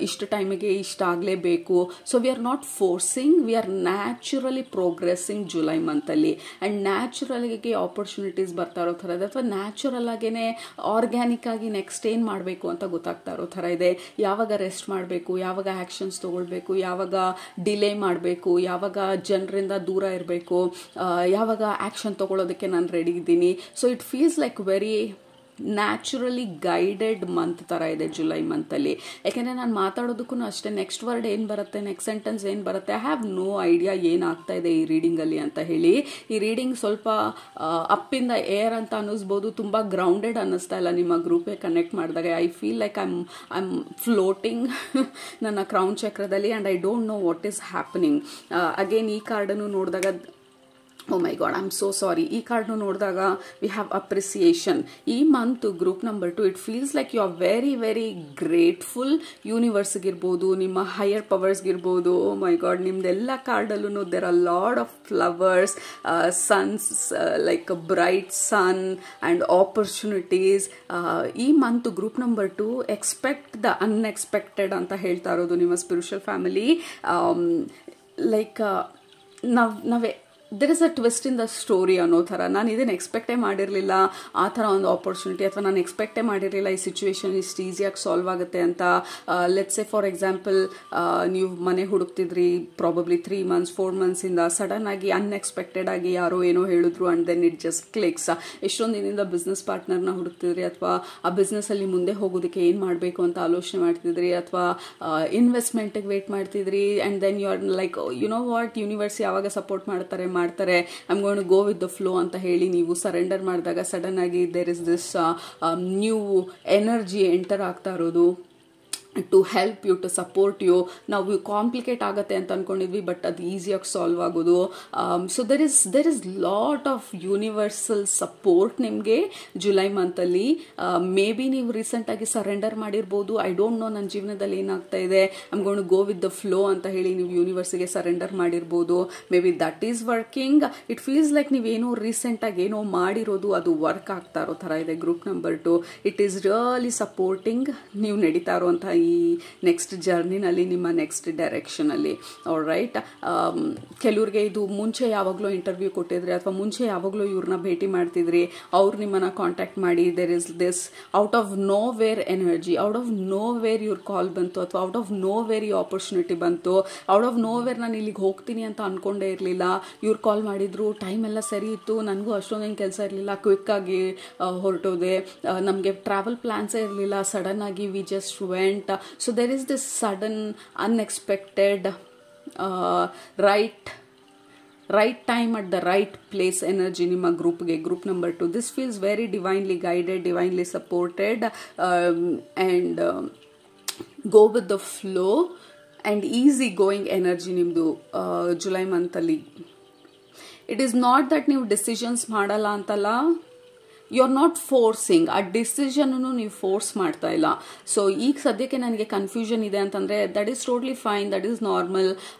ಇಷ್ಟು ಟೈಮಿಗೆ ಇಷ್ಟ ಆಗಲೇಬೇಕು. So we are not forcing, we are naturally progressing July ಮಂತಲ್ಲಿ. ಆ್ಯಂಡ್ ನ್ಯಾಚುರಲ್ಗೆ ಆಪರ್ಚುನಿಟೀಸ್ ಬರ್ತಾ ಇರೋ ಥರ ಇದೆ, ಅಥವಾ ನ್ಯಾಚುರಲ್ ಆಗೇನೆ ಆರ್ಗ್ಯಾನಿಕ್ ಆಗಿ ನೆಕ್ಸ್ಟ್ ಏನು ಮಾಡಬೇಕು ಅಂತ ಗೊತ್ತಾಗ್ತಾ ಇರೋ ಥರ ಇದೆ. ಯಾವಾಗ ರೆಸ್ಟ್ ಮಾಡಬೇಕು, ಯಾವಾಗ ಆ್ಯಕ್ಷನ್ಸ್ ತೊಗೊಳ್ಬೇಕು, ಯಾವಾಗ ಡಿಲೇ ಮಾಡಬೇಕು, ಯಾವಾಗ ಜನರಿಂದ ದೂರ ಇರಬೇಕು, ಯಾವಾಗ ಆ್ಯಕ್ಷನ್ ತೊಗೊಳೋದಕ್ಕೆ ನಾನು ರೆಡಿ ಇದ್ದೀನಿ. So it feels like very naturally guided month ಥರ ಇದೆ ಜುಲೈ ಮಂತಲ್ಲಿ. ಯಾಕೆಂದರೆ ನಾನು ಮಾತಾಡೋದಕ್ಕೂ ಅಷ್ಟೇ ನೆಕ್ಸ್ಟ್ ವರ್ಡ್ ಏನು ಬರುತ್ತೆ, ನೆಕ್ಸ್ಟ್ ಸೆಂಟೆನ್ಸ್ ಏನು ಬರುತ್ತೆ, ಐ ಹ್ಯಾವ್ ನೋ ಐಡಿಯಾ ಏನಾಗ್ತಾ ಇದೆ ಈ ರೀಡಿಂಗಲ್ಲಿ ಅಂತ ಹೇಳಿ. ಈ ರೀಡಿಂಗ್ ಸ್ವಲ್ಪ ಅಪ್ಪಿಂದ ಏರ್ ಅಂತ ಅನ್ನಿಸ್ಬೋದು, ತುಂಬ ಗ್ರೌಂಡೆಡ್ ಅನ್ನಿಸ್ತಾ ಇಲ್ಲ ನಿಮ್ಮ ಗ್ರೂಪ್ಗೆ ಕನೆಕ್ಟ್ ಮಾಡಿದಾಗ. I feel like I am floating ನನ್ನ ಕ್ರೌನ್ ಚಕ್ರದಲ್ಲಿ and I don't know what is happening. Again ಈ ಕಾರ್ಡನ್ನು ನೋಡಿದಾಗ, oh my God, I am so sorry, ಈ ಕಾರ್ಡ್ನು ನೋಡಿದಾಗ ವಿ ಹ್ಯಾವ್ ಅಪ್ರಿಸಿಯೇಷನ್. ಈ month group number 2 it feels like you are very very grateful. ಯೂನಿವರ್ಸ್ಗಿರ್ಬೋದು, ನಿಮ್ಮ ಹೈಯರ್ ಪವರ್ಸ್ಗಿರ್ಬೋದು. ಓ ಮೈ ಗಾಡ್, ನಿಮ್ದೆಲ್ಲ ಕಾರ್ಡಲ್ಲೂ there are lot of flowers, suns, like bright sun and opportunities. ಈ month group number 2 expect the unexpected ಅಂತ ಹೇಳ್ತಾ ಇರೋದು ನಿಮ್ಮ ಸ್ಪಿರಿಚುವಲ್ ಫ್ಯಾಮಿಲಿ. ಲೈಕ್ ನಾವೇ there is a twist in the story ಅನ್ನೋ ಥರ. ನಾನು ಇದನ್ನು ಎಕ್ಸ್ಪೆಕ್ಟೇ ಮಾಡಿರಲಿಲ್ಲ, ಆ ಥರ ಒಂದು ಆಪರ್ಚುನಿಟಿ, ಅಥವಾ ನಾನು ಎಕ್ಸ್ಪೆಕ್ಟೇ ಮಾಡಿರಲಿಲ್ಲ ಈ ಸಿಚುವೇಶನ್ ಇಷ್ಟು ಈಸಿಯಾಗಿ ಸಾಲ್ವ್ ಆಗುತ್ತೆ ಅಂತ. ಲೆಟ್ಸ್ ಸೇ ಫಾರ್ ಎಕ್ಸಾಂಪಲ್, ನೀವು ಮನೆ ಹುಡುಕ್ತಿದ್ರಿ ಪ್ರಾಬಬ್ಲಿ 3 months 4 months ಸಡನ್ ಆಗಿ ಅನ್ಎಕ್ಸ್ಪೆಕ್ಟೆಡ್ ಆಗಿ ಯಾರೋ ಏನೋ ಹೇಳಿದ್ರು and then it just clicks. ಎಷ್ಟೊಂದು ದಿನದಿಂದ ಬಿಸ್ನೆಸ್ ಪಾರ್ಟ್ನರ್ನ ಹುಡುಕ್ತಿದ್ರಿ, ಅಥವಾ ಆ ಬಿಸ್ನೆಸ್ಸಲ್ಲಿ ಮುಂದೆ ಹೋಗೋದಕ್ಕೆ ಏನು ಮಾಡಬೇಕು ಅಂತ ಆಲೋಚನೆ ಮಾಡ್ತಿದ್ರಿ, ಅಥವಾ ಇನ್ವೆಸ್ಟ್ಮೆಂಟಿಗೆ ವೇಟ್ ಮಾಡ್ತಿದ್ರಿ. And then you are like, you know what, universe ಯಾವಾಗ ಸಪೋರ್ಟ್ ಮಾಡ್ತಾರೆ, I am going to go with the flow ಅಂತ ಹೇಳಿ ನೀವು ಸರೆಂಡರ್ ಮಾಡಿದಾಗ ಸಡನ್ ಆಗಿ there is this new energy enter ಆಗ್ತಾ ಇರೋದು to help you, to support you. ನಾವು ಕಾಂಪ್ಲಿಕೇಟ್ ಆಗುತ್ತೆ ಅಂತ ಅಂದ್ಕೊಂಡಿದ್ವಿ, ಬಟ್ ಅದು ಈಸಿಯಾಗಿ ಸಾಲ್ವ್ ಆಗೋದು. So there is lot of universal support ನಿಮಗೆ ಜುಲೈ ಮಂತಲ್ಲಿ. ಮೇ ಬಿ ನೀವು ರೀಸೆಂಟಾಗಿ ಸರೆಂಡರ್ ಮಾಡಿರ್ಬೋದು, ಐ ಡೋಂಟ್ ನೋ ನನ್ನ ಜೀವನದಲ್ಲಿ ಏನಾಗ್ತಾ ಇದೆ, I am going to go with the flow ಅಂತ ಹೇಳಿ ನೀವು ಯೂನಿವರ್ಸಿಗೆ ಸರೆಂಡರ್ ಮಾಡಿರ್ಬೋದು. Maybe that is working. It feels like ನೀವೇನೋ ರೀಸೆಂಟಾಗಿ ಏನೋ ಮಾಡಿರೋದು ಅದು ವರ್ಕ್ ಆಗ್ತಾ ಇರೋ ಥರ ಇದೆ. Group number 2 it is really supporting ನೀವು ನಡೀತಾ ಇರುವಂಥ ಈ ನೆಕ್ಸ್ಟ್ ಜರ್ನಿನಲ್ಲಿ, ನಿಮ್ಮ ನೆಕ್ಸ್ಟ್ ಡೈರೆಕ್ಷನಲ್ಲಿ. ರೈಟ್, ಕೆಲವ್ರಿಗೆ ಇದು ಮುಂಚೆ ಯಾವಾಗಲೂ ಇಂಟರ್ವ್ಯೂ ಕೊಟ್ಟಿದ್ರಿ, ಅಥವಾ ಮುಂಚೆ ಯಾವಾಗಲೂ ಇವ್ರನ್ನ ಭೇಟಿ ಮಾಡ್ತಿದ್ರಿ, ಅವ್ರು ನಿಮ್ಮನ್ನು ಕಾಂಟ್ಯಾಕ್ಟ್ ಮಾಡಿ there is this out of nowhere energy, out of nowhere ಇವ್ರ ಕಾಲ್ ಬಂತು, ಅಥವಾ ಔಟ್ ಆಫ್ ನೋ ವೇರ್ ಈ ಆಪರ್ಚುನಿಟಿ ಬಂತು. ಔಟ್ ಆಫ್ ನೋ ವೇರ್ ನಾನು ಇಲ್ಲಿಗೆ ಹೋಗ್ತೀನಿ ಅಂತ ಅನ್ಕೊಂಡೇ ಇರಲಿಲ್ಲ, ಇವ್ರು ಕಾಲ್ ಮಾಡಿದ್ರು, ಟೈಮ್ ಎಲ್ಲ ಸರಿ ಇತ್ತು, ನನಗೂ ಅಷ್ಟೊಂದೇನು ಕೆಲಸ ಇರಲಿಲ್ಲ, ಕ್ವಿಕ್ಕಾಗಿ ಹೊರಟೋದೆ, ನಮಗೆ ಟ್ರಾವೆಲ್ ಪ್ಲಾನ್ಸೇ ಇರಲಿಲ್ಲ, ಸಡನ್ ಆಗಿ we just went. So there is this sudden, unexpected, right time at the right place energy ನಿಮ್ಮ ಗ್ರೂಪ್ಗೆ. Group number 2 this feels very divinely guided, divinely supported, and go with the flow and easy going energy ನಿಮ್ಮದು July ಮಂತಲ್ಲಿ. It is not that ನೀವು decisions ಮಾಡಲ್ಲ ಅಂತಲ್ಲ, you are not forcing, ಆ ಡಿಸಿಷನ್ನು ನೀವು ಫೋರ್ಸ್ ಮಾಡ್ತಾ ಇಲ್ಲ. ಸೊ ಈಗ ಸದ್ಯಕ್ಕೆ ನನಗೆ ಕನ್ಫ್ಯೂಷನ್ ಇದೆ ಅಂತಂದರೆ that is totally fine, that is normal.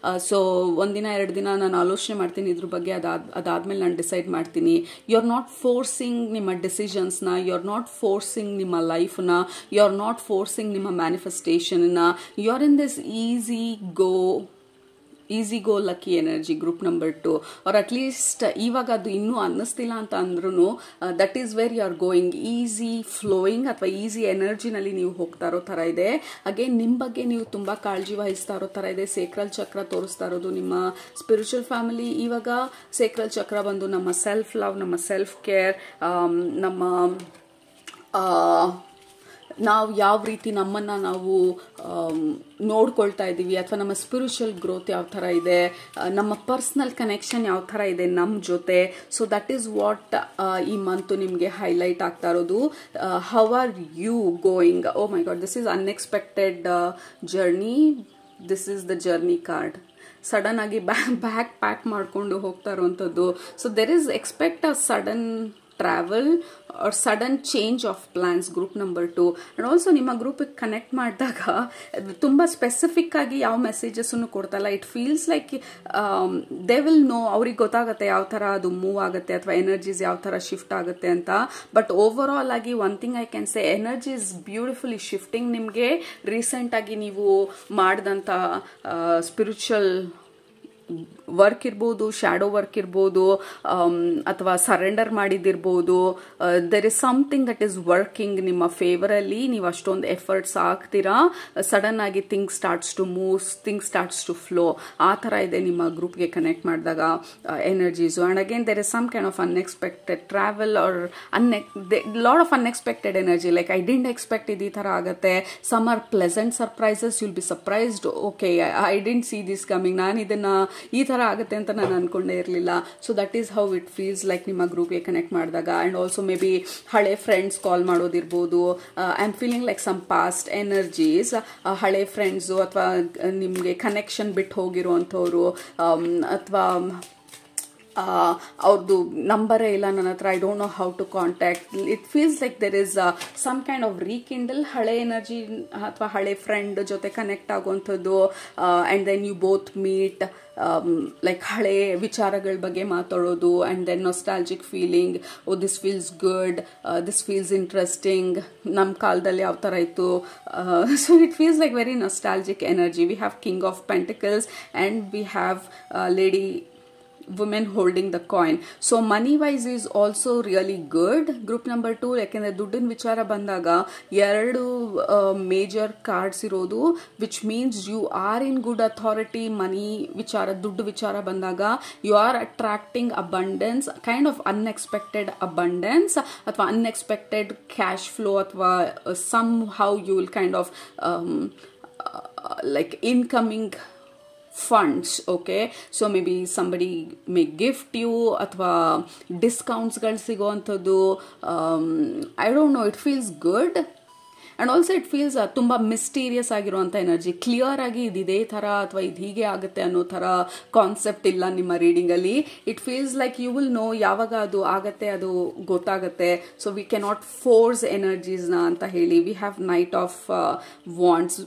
So ಒಂದಿನ 2 ದಿನ ನಾನು ಆಲೋಚನೆ ಮಾಡ್ತೀನಿ ಇದ್ರ ಬಗ್ಗೆ, ಅದಾದ್ಮೇಲೆ ನಾನು ಡಿಸೈಡ್ ಮಾಡ್ತೀನಿ. ಯು ಆರ್ ನಾಟ್ ಫೋರ್ಸಿಂಗ್ ನಿಮ್ಮ ಡಿಸಿಷನ್ಸ್ನ, ಯು ಆರ್ ನಾಟ್ ಫೋರ್ಸಿಂಗ್ ನಿಮ್ಮ ಲೈಫ್ನ, ಯು ಆರ್ ನಾಟ್ ಫೋರ್ಸಿಂಗ್ ನಿಮ್ಮ ಮ್ಯಾನಿಫೆಸ್ಟೇಷನ್ನ. You are in this easy go lucky energy group number 2, or at least ಇವಾಗ ಅದು ಇನ್ನೂ ಅನ್ನಿಸ್ತಿಲ್ಲ ಅಂತ ಅಂದ್ರೂ that is where you are going, easy flowing ಅಥವಾ ಈಸಿ ಎನರ್ಜಿನಲ್ಲಿ ನೀವು ಹೋಗ್ತಾ ಇರೋ ಥರ ಇದೆ. ಅಗೇನ್ ನಿಮ್ಮ ಬಗ್ಗೆ ನೀವು ತುಂಬ ಕಾಳಜಿ ವಹಿಸ್ತಾ ಇರೋ ಥರ ಇದೆ. ಸೇಕ್ರಲ್ ಚಕ್ರ ತೋರಿಸ್ತಾ ಇರೋದು ನಿಮ್ಮ ಸ್ಪಿರಿಚುವಲ್ ಫ್ಯಾಮಿಲಿ. ಇವಾಗ ಸೇಕ್ರಲ್ ಚಕ್ರ ಬಂದು ನಮ್ಮ ಸೆಲ್ಫ್ ಲವ್, ನಮ್ಮ ಸೆಲ್ಫ್ ಕೇರ್, ನಾವು ಯಾವ ರೀತಿ ನಮ್ಮನ್ನು ನಾವು ನೋಡ್ಕೊಳ್ತಾ ಇದ್ದೀವಿ, ಅಥವಾ ನಮ್ಮ ಸ್ಪಿರಿಚುವಲ್ ಗ್ರೋತ್ ಯಾವ ಥರ ಇದೆ, ನಮ್ಮ ಪರ್ಸ್ನಲ್ ಕನೆಕ್ಷನ್ ಯಾವ ಥರ ಇದೆ ನಮ್ಮ ಜೊತೆ. ಸೊ ದಟ್ ಈಸ್ ವಾಟ್ ಈ ಮಂತು ನಿಮಗೆ ಹೈಲೈಟ್ ಆಗ್ತಾ ಇರೋದು. How are you going? Oh my god, this is unexpected journey. This is the journey card. Sudden ಆಗಿ ಬ್ಯಾಗ್ ಪ್ಯಾಕ್ ಮಾಡಿಕೊಂಡು ಹೋಗ್ತಾ ಇರುವಂಥದ್ದು. So there is expect a sudden travel or sudden change of plans, group number 2. and also ನಿಮ್ಮ ಗ್ರೂಪಿಗೆ connect ಮಾಡಿದಾಗ ತುಂಬ specific ಆಗಿ ಯಾವ ಮೆಸೇಜಸ್ಸನ್ನು ಕೊಡ್ತಲ್ಲ. It feels like they will know, ಅವ್ರಿಗೆ ಗೊತ್ತಾಗುತ್ತೆ ಯಾವ ಥರ ಅದು ಮೂವ್ ಆಗುತ್ತೆ ಅಥವಾ ಎನರ್ಜೀಸ್ ಯಾವ ಥರ ಶಿಫ್ಟ್ ಆಗುತ್ತೆ ಅಂತ. ಬಟ್ ಓವರ್ ಆಲ್ ಆಗಿ one thing I can say, energy is beautifully shifting. ನಿಮಗೆ ರೀಸೆಂಟಾಗಿ ನೀವು ಮಾಡಿದಂಥ ಸ್ಪಿರಿಚುವಲ್ ವರ್ಕ್ ಇರ್ಬೋದು, ಶ್ಯಾಡೋ ವರ್ಕ್ ಇರ್ಬೋದು, ಅಥವಾ ಸರೆಂಡರ್ ಮಾಡಿದಿರ್ಬೋದು, there is something that is working ನಿಮ್ಮ ಫೇವರಲ್ಲಿ. ನೀವು ಅಷ್ಟೊಂದು ಎಫರ್ಟ್ಸ್ ಹಾಕ್ತೀರಾ, ಸಡನ್ ಆಗಿ things starts to move, things starts to flow. ಆ ಥರ ಇದೆ ನಿಮ್ಮ ಗ್ರೂಪ್ಗೆ ಕನೆಕ್ಟ್ ಮಾಡಿದಾಗ energies. And again there is some kind of unexpected travel are lot of unexpected energy. Like I didn't expect ಇದು ಈ ಥರ ಆಗುತ್ತೆ. Some are pleasant surprises, you'll be surprised. Okay, I didn't see this coming. ನಾನು ಇದನ್ನು ಈ ಥರ ಆಗುತ್ತೆ ಅಂತ ನಾನು ಅನ್ಕೊಂಡೇ ಇರಲಿಲ್ಲ. So that is how it feels like ನಿಮ್ಮ ಗ್ರೂಪ್ಗೆ ಕನೆಕ್ಟ್ ಮಾಡಿದಾಗ. ಆ್ಯಂಡ್ ಆಲ್ಸೋ ಮೇ ಬಿ ಹಳೆ ಫ್ರೆಂಡ್ಸ್ ಕಾಲ್ ಮಾಡೋದಿರ್ಬೋದು. I am feeling like some past energies. ಹಳೆ ಫ್ರೆಂಡ್ಸು ಅಥವಾ ನಿಮಗೆ ಕನೆಕ್ಷನ್ ಬಿಟ್ಟು ಹೋಗಿರುವಂಥವ್ರು, ಅಥವಾ ಅವ್ರದ್ದು ನಂಬರೇ ಇಲ್ಲ ನನ್ನ ಹತ್ರ, I don't know how to contact. It feels like there is some kind of rekindle, ಹಳೆ ಎನರ್ಜಿ ಅಥವಾ ಹಳೆ ಫ್ರೆಂಡ್ ಜೊತೆ ಕನೆಕ್ಟ್ ಆಗುವಂಥದ್ದು. And then you both meet, like ಹಳೆ ವಿಚಾರಗಳ ಬಗ್ಗೆ ಮಾತಾಡೋದು. And then nostalgic feeling, oh this feels good, this feels interesting, ನಮ್ಮ ಕಾಲದಲ್ಲಿ ಯಾವ ಥರ ಇತ್ತು. So it feels like very nostalgic energy. We have king of pentacles and we have lady women holding the coin. So money wise is also really good, group number 2. ಯಾಕೆಂದರೆ ದುಡ್ಡಿನ ವಿಚಾರ ಬಂದಾಗ 2 major cards ಇರೋದು, which means you are in good authority. Money ವಿಚಾರ, ದುಡ್ಡು ವಿಚಾರ ಬಂದಾಗ you are attracting abundance, kind of unexpected abundance ಅಥವಾ ಅನ್ಎಕ್ಸ್ಪೆಕ್ಟೆಡ್ ಕ್ಯಾಶ್ ಫ್ಲೋ, ಅಥವಾ somehow you will kind of like incoming funds. Okay, so maybe somebody may gift you, ಅಥವಾ ಡಿಸ್ಕೌಂಟ್ಸ್ಗಳು ಸಿಗೋವಂಥದ್ದು. I don't know, it feels good. And also it feels ತುಂಬ mysterious ಆಗಿರುವಂಥ energy. Clear ಆಗಿ ಇದೇ ಥರ ಅಥವಾ ಇದು ಹೀಗೆ ಆಗುತ್ತೆ ಅನ್ನೋ ಥರ ಕಾನ್ಸೆಪ್ಟ್ ಇಲ್ಲ ನಿಮ್ಮ ರೀಡಿಂಗಲ್ಲಿ. It feels like you will know, ಯಾವಾಗ ಅದು ಆಗತ್ತೆ ಅದು ಗೊತ್ತಾಗುತ್ತೆ. ಸೊ ವಿ ಕೆನಾಟ್ ಫೋರ್ಸ್ ಎನರ್ಜೀಸ್ನ ಅಂತ ಹೇಳಿ. We have knight of wands.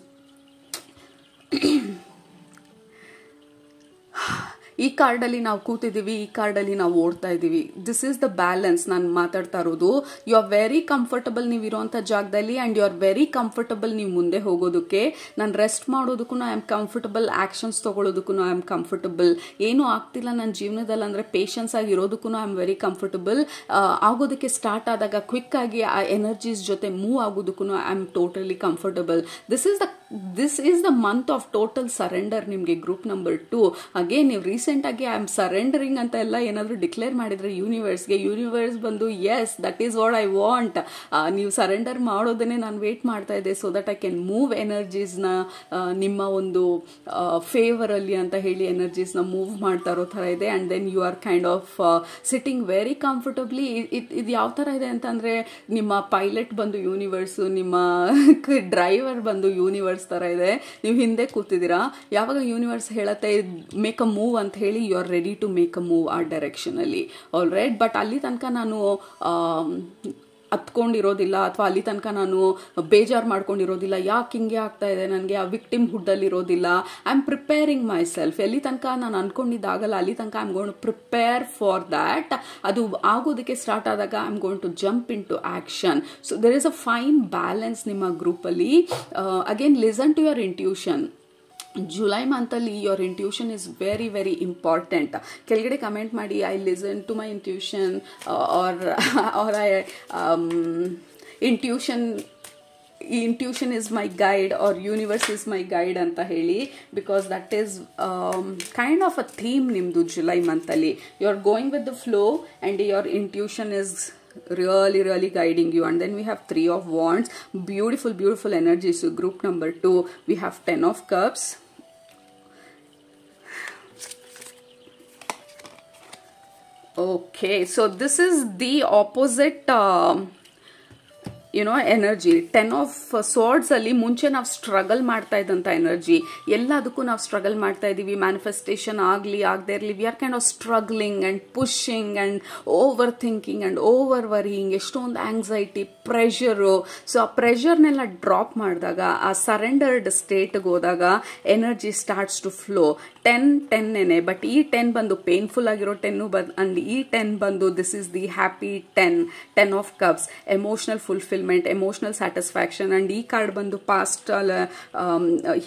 ಈ ಕಾರ್ಡಲ್ಲಿ ನಾವು ಕೂತಿದ್ದೀವಿ, ಈ ಕಾರ್ಡಲ್ಲಿ ನಾವು ಓಡ್ತಾ ಇದ್ದೀವಿ. ದಿಸ್ ಈಸ್ ದ ಬ್ಯಾಲೆನ್ಸ್ ನಾನು ಮಾತಾಡ್ತಾ ಇರೋದು. ಯು ಆರ್ ವೆರಿ ಕಂಫರ್ಟಬಲ್ ನೀವು ಇರೋಂಥ ಜಾಗದಲ್ಲಿ, and you are very comfortable ನೀವು ಮುಂದೆ ಹೋಗೋದಕ್ಕೆ. ನಾನು ರೆಸ್ಟ್ ಮಾಡೋದಕ್ಕೂ ಐ ಆಮ್ ಕಂಫರ್ಟಬಲ್, ಆ್ಯಕ್ಷನ್ಸ್ ತೊಗೊಳೋದಕ್ಕೂ ಐ ಆಮ್ ಕಂಫರ್ಟಬಲ್. ಏನೂ ಆಗ್ತಿಲ್ಲ ನನ್ನ ಜೀವನದಲ್ಲಿ ಅಂದರೆ ಪೇಷನ್ಸ್ ಆಗಿರೋದಕ್ಕೂ ಐ ಆಮ್ ವೆರಿ ಕಂಫರ್ಟಬಲ್. ಆಗೋದಕ್ಕೆ ಸ್ಟಾರ್ಟ್ ಆದಾಗ ಕ್ವಿಕ್ ಆಗಿ ಆ ಎನರ್ಜೀಸ್ ಜೊತೆ ಮೂವ್ ಆಗೋದಕ್ಕೂ I am totally comfortable. This is the month of total surrender ನಿಮಗೆ ಗ್ರೂಪ್ ನಂಬರ್ 2. ಹಾಗೆ ನೀವು ರೀಸೆಂಟಾಗಿ ಐ ಆಮ್ ಸರೆಂಡರಿಂಗ್ ಅಂತ ಎಲ್ಲ ಏನಾದರೂ ಡಿಕ್ಲೇರ್ ಮಾಡಿದರೆ ಯೂನಿವರ್ಸ್ಗೆ, ಯೂನಿವರ್ಸ್ ಬಂದು yes that is what I want, ನೀವು ಸರೆಂಡರ್ ಮಾಡೋದನ್ನೇ ನಾನು ವೇಟ್ ಮಾಡ್ತಾ ಇದ್ದೆ, so that I can move ಎನರ್ಜೀಸ್ನ ನಿಮ್ಮ ಒಂದು ಫೇವರಲ್ಲಿ ಅಂತ ಹೇಳಿ ಎನರ್ಜೀಸ್ನ ಮೂವ್ ಮಾಡ್ತಾ ಇರೋ ಥರ ಇದೆ. And then you are kind of sitting very comfortably. ಇದು ಯಾವ ಥರ ಇದೆ ಅಂತಂದರೆ, ನಿಮ್ಮ ಪೈಲಟ್ ಬಂದು ಯೂನಿವರ್ಸು, ನಿಮ್ಮ ಡ್ರೈವರ್ ಬಂದು ಯೂನಿವರ್ಸ್ ಥರ ಇದೆ. ನೀವು ಹಿಂದೆ ಕೂತಿದ್ದೀರಾ, ಯಾವಾಗ ಯೂನಿವರ್ಸ್ ಹೇಳತ್ತೆ ಮೇಕ್ ಅ ಮೂವ್ ಅಂತ ಹೇಳಿ you are ready to make a move ಆ ಡೈರೆಕ್ಷನಲ್ಲಿ. ಆಲ್ ರೈಟ್, ಬಟ್ ಅಲ್ಲಿ ತನಕ ನಾನು ಹತ್ಕೊಂಡಿರೋದಿಲ್ಲ ಅಥವಾ ಅಲ್ಲಿ ತನಕ ನಾನು ಬೇಜಾರು ಮಾಡ್ಕೊಂಡಿರೋದಿಲ್ಲ, ಯಾಕೆ ಹಿಂಗೆ ಆಗ್ತಾ ಇದೆ ನನಗೆ, ಆ ವಿಕ್ಟಿಮ್ ಹುಡ್ಡಲ್ಲಿ ಇರೋದಿಲ್ಲ. I am preparing myself. ಎಲ್ಲಿ ತನಕ ನಾನು ಅನ್ಕೊಂಡಿದ್ದಾಗಲ್ಲ ಅಲ್ಲಿ ತನಕ I am going to prepare for that. ಅದು ಆಗೋದಕ್ಕೆ ಸ್ಟಾರ್ಟ್ ಆದಾಗ I am going to jump into action. So there is a fine balance ನಿಮ್ಮ ಗ್ರೂಪಲ್ಲಿ. Again listen to your intuition. July ಮಂತಲ್ಲಿ your intuition is very very important. ಕೆಳಗಡೆ comment ಮಾಡಿ, I listen to my intuition or I intuition is my guide or universe is my guide ಅಂತ ಹೇಳಿ, because that is kind of a theme nimdu July month alli. You are going with the flow and your intuition is really guiding you. And then we have 3 of wands, beautiful energies. So group number 2 we have 10 of cups. Okay, so this is the opposite energy. 10 of swords ಅಲ್ಲಿ ಮುಂಚೆ ನಾವು struggle ಮಾಡ್ತಾ ಇದ್ದಂತ energy, ಎಲ್ಲದಕ್ಕೂ ನಾವು struggle ಮಾಡ್ತಾ ಇದೀವಿ. Manifestation ಆಗಲಿ ಆಗದೆ ಇರಲಿ, we are kind of struggling and pushing and over thinking and over worrying, ಎಷ್ಟೊಂದು ಆಂಗ್ಸೈಟಿ, ಪ್ರೆಷರು. ಸೊ ಆ ಪ್ರೆಷರ್ನೆಲ್ಲ ಡ್ರಾಪ್ ಮಾಡಿದಾಗ, ಆ ಸರೆಂಡರ್ಡ್ ಸ್ಟೇಟ್ಗೆ ಹೋದಾಗ energy starts to flow. 10 but ಈ 10 ಬಂದು ಪೇನ್ಫುಲ್ ಆಗಿರೋ 10 ಅಂಡ್ ಈ 10 ಬಂದು this is the happy 10 of cups, emotional fulfilment, emotional satisfaction. And ಈ ಕಾರ್ಡ್ ಬಂದು ಪಾಸ್ಟ್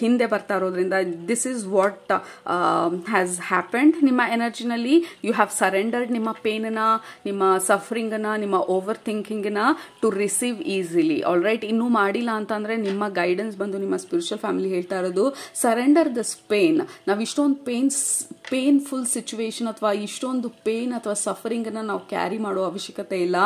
ಹಿಂದೆ ಬರ್ತಾ ಇರೋದ್ರಿಂದ this is what has happened. ನಿಮ್ಮ ಎನರ್ಜಿನಲ್ಲಿ ಯು ಹ್ಯಾವ್ ಸರೆಂಡರ್ಡ್ ನಿಮ್ಮ ಪೇನನ್ನ, ನಿಮ್ಮ ಸಫರಿಂಗನ್ನ, ನಿಮ್ಮ ಓವರ್ ಥಿಂಕಿಂಗ್ನ to receive easily. All right, ಇನ್ನೂ ಮಾಡಿಲ್ಲ ಅಂತಂದ್ರೆ ನಿಮ್ಮ ಗೈಡೆನ್ಸ್ ಬಂದು ನಿಮ್ಮ ಸ್ಪಿರಿಚುವಲ್ ಫ್ಯಾಮಿಲಿ ಹೇಳ್ತಾ ಇರೋದು, ಸರೆಂಡರ್ ದಿಸ್ ಪೇನ್. ನಾವು ಇಷ್ಟೊಂದು ಪೇನ್ಫುಲ್ ಸಿಚುವೇಶನ್ ಅಥವಾ ಇಷ್ಟೊಂದು ಪೇನ್ ಅಥವಾ ಸಫರಿಂಗ್ ಅನ್ನ ನಾವು ಕ್ಯಾರಿ ಮಾಡೋ ಅವಶ್ಯಕತೆ ಇಲ್ಲ.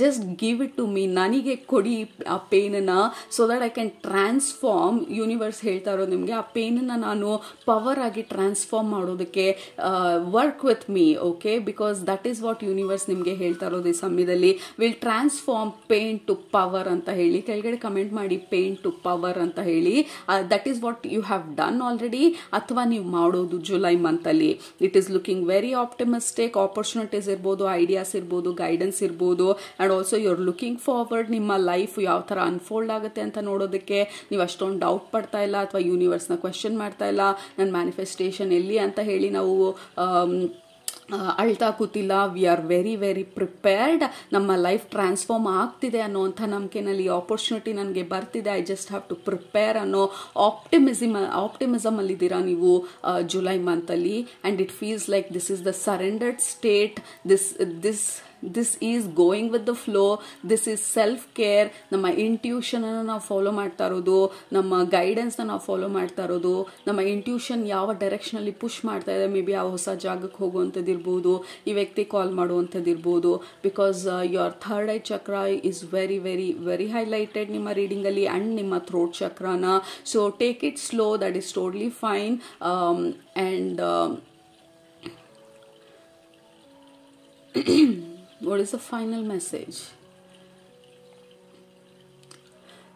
Just give it to me, ನನಗೆ ಕೊಡಿ ಆ ಪೇನನ್ನ, so that I can transform. Universe ಹೇಳ್ತಾ ಇರೋದು ನಿಮಗೆ, ಆ ಪೇನನ್ನ ನಾನು ಪವರ್ ಆಗಿ ಟ್ರಾನ್ಸ್ಫಾರ್ಮ್ ಮಾಡೋದಕ್ಕೆ work with me. Okay, because that is what universe ನಿಮಗೆ ಹೇಳ್ತಾ ಇರೋದು ಈ ಸಮಯದಲ್ಲಿ. Will transform pain to power ಅಂತ ಹೇಳಿ ಕೆಳಗಡೆ ಕಮೆಂಟ್ ಮಾಡಿ, ಪೇನ್ ಟು ಪವರ್ ಅಂತ ಹೇಳಿ. That is what you have done already, ಅಥವಾ ನೀವು ಮಾಡೋದು ಜುಲೈ ಮಂತ್ ಅಲ್ಲಿ. It is looking very optimistic. Opportunities ಇರ್ಬೋದು, ಐಡಿಯಾಸ್ ಇರ್ಬೋದು, ಗೈಡೆನ್ಸ್ ಇರ್ಬೋದು, and also you are looking forward. ನಿಮ್ಮ ಲೈಫ್ ಯಾವ ತರ ಅನ್ಫೋಲ್ಡ್ ಆಗುತ್ತೆ ಅಂತ ನೋಡೋದಕ್ಕೆ ನೀವು ಅಷ್ಟೊಂದು ಡೌಟ್ ಪಡ್ತಾ ಇಲ್ಲ ಅಥವಾ ಯೂನಿವರ್ಸ್ನ ಕ್ವೆಶ್ಚನ್ ಮಾಡ್ತಾ ಇಲ್ಲ. ನನ್ನ ಮ್ಯಾನಿಫೆಸ್ಟೇಷನ್ ಎಲ್ಲಿ ಅಂತ ಹೇಳಿ ನಾವು ಅಳ್ತಾ ಕೂತಿಲ್ಲ. We are very prepared. ನಮ್ಮ ಲೈಫ್ ಟ್ರಾನ್ಸ್ಫಾರ್ಮ್ ಆಗ್ತಿದೆ ಅನ್ನೋಂಥ ನಂಬಿಕೆನಲ್ಲಿ ಆಪರ್ಚುನಿಟಿ ನನಗೆ ಬರ್ತಿದೆ. I just have to prepare ಅನ್ನೋ ಆಪ್ಟಿಮಿಸಮ್ ಅಲ್ಲಿದ್ದೀರಾ ನೀವು ಜುಲೈ ಮಂತಲ್ಲಿ. And it feels like this is the surrendered state. This is going with the flow. This is self care. ನಮ್ಮ ಇಂಟ್ಯೂಷನ್ ಅನ್ನು ನಾವು ಫಾಲೋ ಮಾಡ್ತಾ ಇರೋದು, ನಮ್ಮ ಗೈಡೆನ್ಸ್ನ ನಾವು ಫಾಲೋ ಮಾಡ್ತಾ ಇರೋದು. ನಮ್ಮ ಇಂಟ್ಯೂಷನ್ ಯಾವ ಡೈರೆಕ್ಷನ್ ಅಲ್ಲಿ ಪುಷ್ ಮಾಡ್ತಾ ಇದೆ, ಮೇ ಬಿ ಆ ಹೊಸ ಜಾಗಕ್ಕೆ ಹೋಗುವಂಥದ್ದು ಇರ್ಬೋದು, ಈ ವ್ಯಕ್ತಿ ಕಾಲ್ ಮಾಡುವಂಥದ್ದು ಇರ್ಬೋದು. Because your third eye chakra is very highlighted ನಿಮ್ಮ ರೀಡಿಂಗ್ ಅಲ್ಲಿ, ಅಂಡ್ ನಿಮ್ಮ ಥ್ರೋಟ್ ಚಕ್ರನ. So take it slow, that is totally fine. And what is the final message?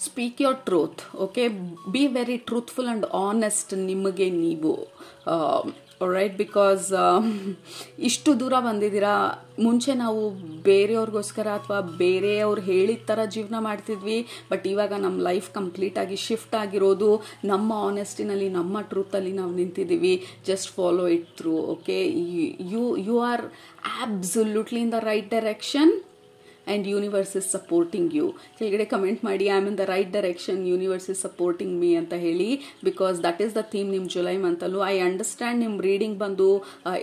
Speak your truth. Okay, be very truthful and honest ನಿಮಗೆ ನೀವು. Right, because ಇಷ್ಟು ದೂರ ಬಂದಿದ್ದೀರಾ. ಮುಂಚೆ ನಾವು ಬೇರೆಯವ್ರಿಗೋಸ್ಕರ ಅಥವಾ ಬೇರೆಯವ್ರು ಹೇಳಿದ ಥರ ಜೀವನ ಮಾಡ್ತಿದ್ವಿ. ಬಟ್ ಇವಾಗ ನಮ್ಮ ಲೈಫ್ ಕಂಪ್ಲೀಟ್ ಆಗಿ ಶಿಫ್ಟ್ ಆಗಿರೋದು ನಮ್ಮ ಆನೆಸ್ಟಿನಲ್ಲಿ, ನಮ್ಮ ಟ್ರೂತಲ್ಲಿ ನಾವು ನಿಂತಿದ್ದೀವಿ. Just follow it through. Okay, you are absolutely in the right direction and universe is supporting you. ಕೆಳಗಡೆ ಕಮೆಂಟ್ ಮಾಡಿ, I am in the right direction, universe is supporting me ಅಂತ ಹೇಳಿ. Because that is the theme ನಿಮ್ಮ July ಮಂತಲ್ಲೂ. I understand ನಿಮ್ಮ reading ಬಂದು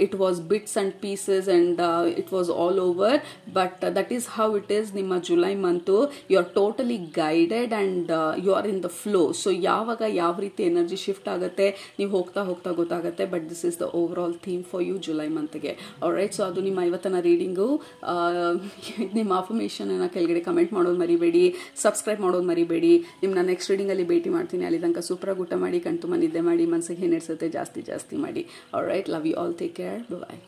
it was bits and pieces and it was all over, but that is how it is ನಿಮ್ಮ ಜುಲೈ month. You are totally guided and you are in the flow. ಸೊ ಯಾವಾಗ ಯಾವ ರೀತಿ energy shift ಆಗುತ್ತೆ ನೀವು ಹೋಗ್ತಾ ಗೊತ್ತಾಗುತ್ತೆ. But this is the overall theme for you July ಮಂತ್ಗೆ. ಆಲ್ರೈಟ್, ಸೊ ಅದು ನಿಮ್ಮ ಇವತ್ತಿನ ರೀಡಿಂಗು. ನಿಮ್ಮ ಅಫರ್ಮೇಷನ್ ಕೆಳಗಡೆ ಕಮೆಂಟ್ ಮಾಡೋದು ಮರಿಬೇಡಿ, ಸಬ್ಸ್ಕ್ರೈಬ್ ಮಾಡೋದು ಮರಿಬೇಡಿ. ನಿಮ್ಮನ್ನ ನೆಕ್ಸ್ಟ್ ರೀಡಿಂಗಲ್ಲಿ ಭೇಟಿ ಮಾಡ್ತೀನಿ. ಅಲ್ಲಿ ತನಕ ಸೂಪರಾಗಿ ಊಟ ಮಾಡಿ, ಕಣ್ತುಂಬ ನಿದ್ದೆ ಮಾಡಿ, ಮನಸ್ಸಿಗೆ ಏನಿಡ್ಸುತ್ತೆ ಜಾಸ್ತಿ ಮಾಡಿ. Alright, love you all, take care, bye.